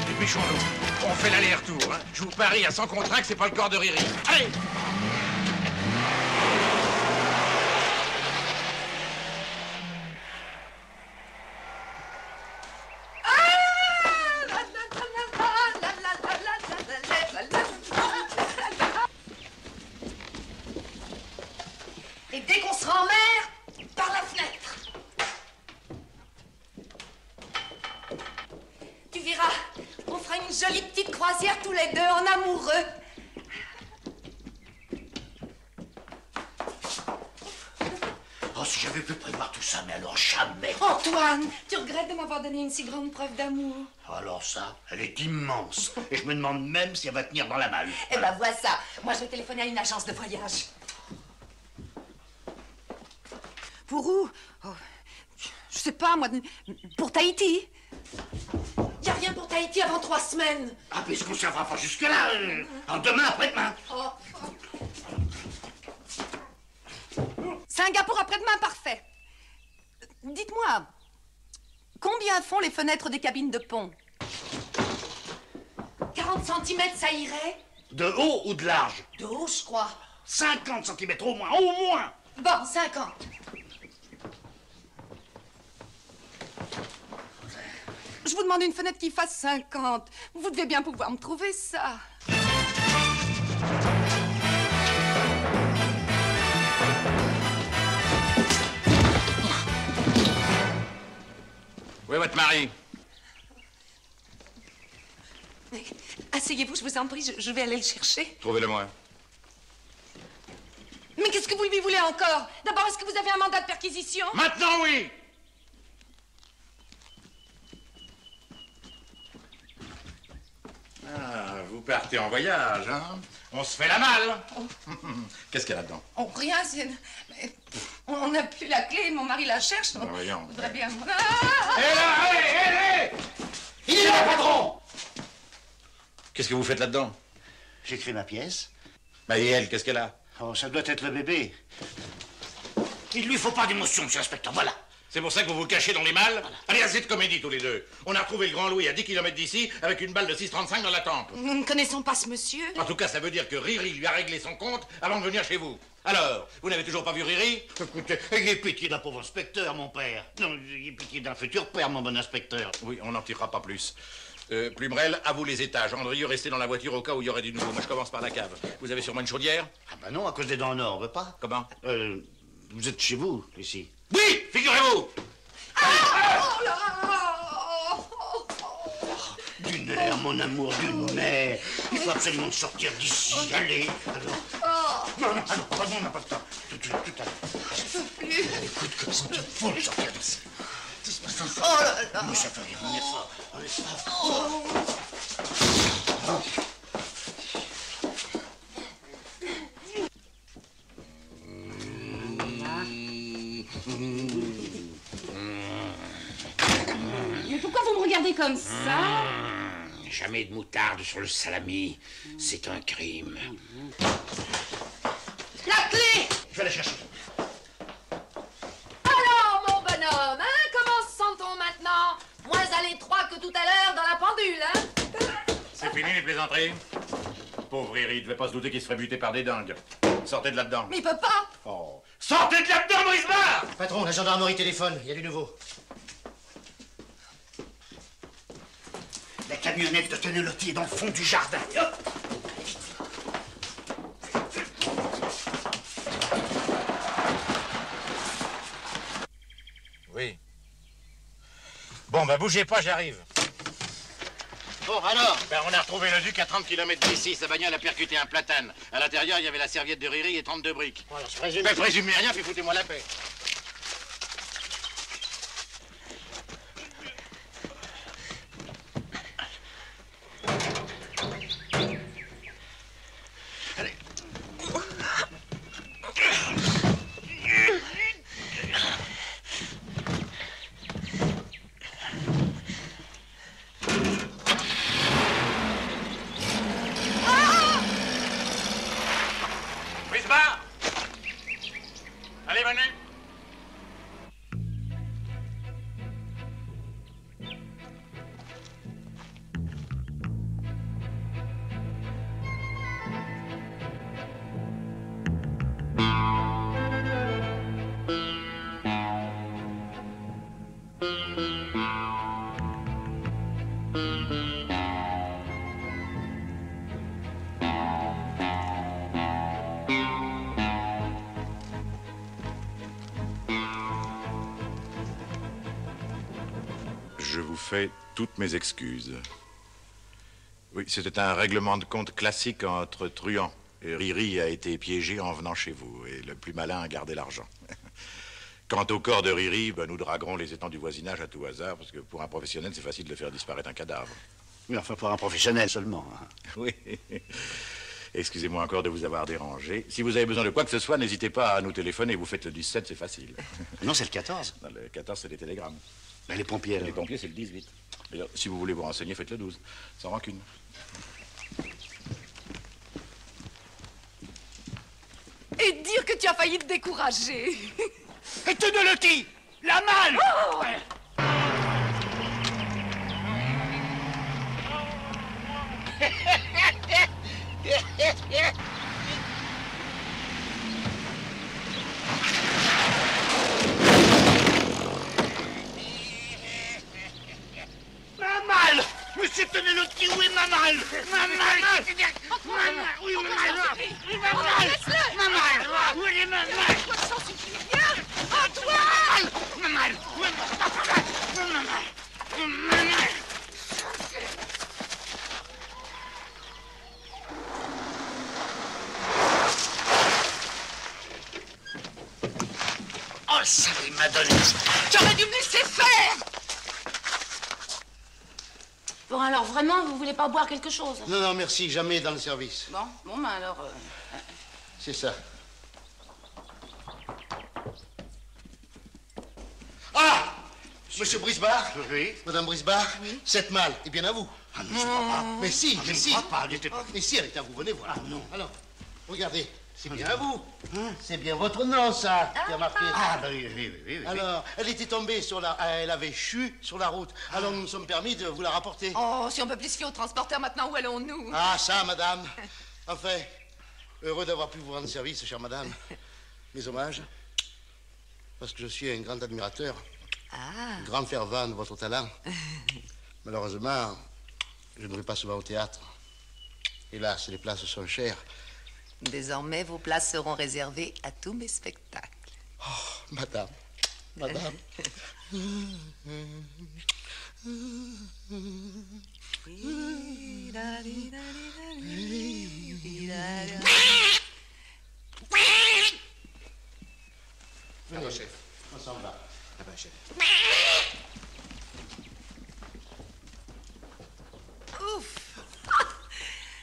Dépêchons-nous. On fait l'aller-retour. Hein. Je vous parie à 100 contrats que c'est pas le corps de Riri. Allez! Et dès qu'on sera en mer, par la fenêtre. Tu verras, on fera une jolie petite croisière tous les deux en amoureux. Oh, si j'avais pu prévoir tout ça, mais alors jamais. Antoine, tu regrettes de m'avoir donné une si grande preuve d'amour? Alors ça, elle est immense. Et je me demande même si elle va tenir dans la malle. Eh ben, vois ça. Moi, je vais téléphoner à une agence de voyage. Pour où? Oh, je sais pas, moi, pour Tahiti. Y a rien pour Tahiti avant 3 semaines. Ah, mais est-ce qu'on s'en va pas jusque-là demain, après-demain. Oh. Singapour après-demain, parfait. Dites-moi, combien font les fenêtres des cabines de pont? 40 cm, ça irait? De haut ou de large? De haut, je crois. 50 cm au moins, au moins. Bon, 50. Je vous demande une fenêtre qui fasse 50. Vous devez bien pouvoir me trouver ça. Où est votre mari? Mais asseyez-vous, je vous en prie, je vais aller le chercher. Trouvez-le-moi. Mais qu'est-ce que vous lui voulez encore? D'abord, est-ce que vous avez un mandat de perquisition? Maintenant, oui! Ah, vous partez en voyage, hein? On se fait la malle. Qu'est-ce qu'il y a là-dedans? Oh, rien, c'est... Mais on n'a plus la clé, mon mari la cherche. Ben voyons. On voudrait bien... Hé là, hé! Il est là, patron! Qu'est-ce que vous faites là-dedans? J'écris ma pièce. Bah, et elle, qu'est-ce qu'elle a? Oh, ça doit être le bébé. Il lui faut pas d'émotion, monsieur l'inspecteur, voilà. C'est pour ça que vous vous cachez dans les malles? Allez, assez de comédie tous les deux. On a retrouvé le Grand Louis à 10 km d'ici avec une balle de 6,35 dans la tempe. Nous ne connaissons pas ce monsieur. En tout cas, ça veut dire que Riri lui a réglé son compte avant de venir chez vous. Alors, vous n'avez toujours pas vu Riri? Écoutez, ayez pitié d'un pauvre inspecteur, mon père. Non, ayez pitié d'un futur père, mon bon inspecteur. Oui, on n'en tirera pas plus. Plumerel, à vous les étages. Andrieux, restez dans la voiture au cas où il y aurait du nouveau. Moi, je commence par la cave. Vous avez sûrement une chaudière? Ah bah non, à cause des dents en or, on veut pas. Comment? Vous êtes chez vous, ici. Oui, figurez-vous! Oh là! Du nerf, mon amour, du nerf. Il faut absolument sortir d'ici. Allez, alors. Non, non, alors, pardon, on n'a pas le temps. Tout à l'heure. Je peux plus. Écoute, il faut sortir d'ici. Oh là là! Mais ça fait rien, on est fort, on est fort. Oh. Mais pourquoi vous me regardez comme ça? Jamais de moutarde sur le salami. C'est un crime. La clé! Je vais la chercher. Alors, mon bonhomme, hein? Comment se sent-on maintenant? Moins à l'étroit que tout à l'heure dans la pendule, hein? C'est fini les plaisanteries? Pauvre Riri, il devait pas se douter qu'il se ferait buter par des dingues. Sortez de là-dedans. Mais il peut pas! Oh. Sortez de là-dedans, Brisbard! Patron, la gendarmerie téléphone, il y a du nouveau. La camionnette de Canelotti est dans le fond du jardin. Hop. Oui. Bon, bah bougez pas, j'arrive. Bon, alors? Ben, on a retrouvé le duc à 30 km d'ici. Sa bagnole a percuté un platane. À l'intérieur, il y avait la serviette de Riri et 32 briques. Bon, alors, je présume... Ben, présumez rien, puis foutez-moi la paix. Allez, venez. Je vous fais toutes mes excuses. Oui, c'était un règlement de compte classique entre truands. Et Riri a été piégé en venant chez vous, et le plus malin a gardé l'argent. Quant au corps de Riri, ben, nous draguerons les étangs du voisinage à tout hasard, parce que pour un professionnel, c'est facile de faire disparaître un cadavre. Oui, enfin, pour un professionnel seulement. Hein. Oui. Excusez-moi encore de vous avoir dérangé. Si vous avez besoin de quoi que ce soit, n'hésitez pas à nous téléphoner. Vous faites le 17, c'est facile. Non, c'est le 14. Non, le 14, c'est les télégrammes. Ben, les pompiers, alors. Les pompiers, c'est le 18. D'ailleurs, si vous voulez vous renseigner, faites le 12. Sans rancune. Et dire que tu as failli te décourager. Et te de Loti, la malle. Oh! Ma malle. Monsieur Tonelotti, où est ma malle? Ma malle. Oui, ma malle. Oui, ma malle. Ma malle. Où est ma malle? Ça suffit bien. Antoine. Ma malle. Ma malle. Ma malle. Oh, ça m'a donné. J'aurais dû me laisser faire. Bon, alors vraiment, vous voulez pas boire quelque chose? Non, non, merci, jamais dans le service. Bon, ben alors... C'est ça. Ah! Monsieur Brisbard? Oui. Madame Brisbard? Oui. Cette malle est bien à vous. Ah, mais je ne crois pas. Mais si, Ah, mais je si. ne crois pas, elle était- Mais si, elle est à vous, venez voir. Ah, non. Alors, regardez, c'est bien à vous. C'est bien votre nom, ça, qui a marqué. Ah, ben oui, oui, oui, oui. Alors, elle était tombée sur la... Elle avait chu sur la route. Alors, nous nous sommes permis de vous la rapporter. Oh, si on peut plus se fier au transporteur maintenant, où allons-nous? Ah, ça, madame. Enfin, heureux d'avoir pu vous rendre service, chère madame. Mes hommages, parce que je suis un grand admirateur, un grand fervent de votre talent. Malheureusement, je ne vais pas souvent au théâtre. Hélas, les places sont chères. Désormais, vos places seront réservées à tous mes spectacles. Oh, madame, madame. Venez, chef. On s'en va. Ah ben, chef. Ouf.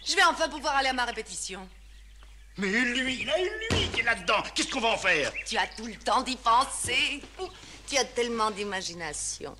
Je vais enfin pouvoir aller à ma répétition. Mais lui, il a lui qui est là-dedans. Qu'est-ce qu'on va en faire? Tu as tout le temps d'y penser. Tu as tellement d'imagination.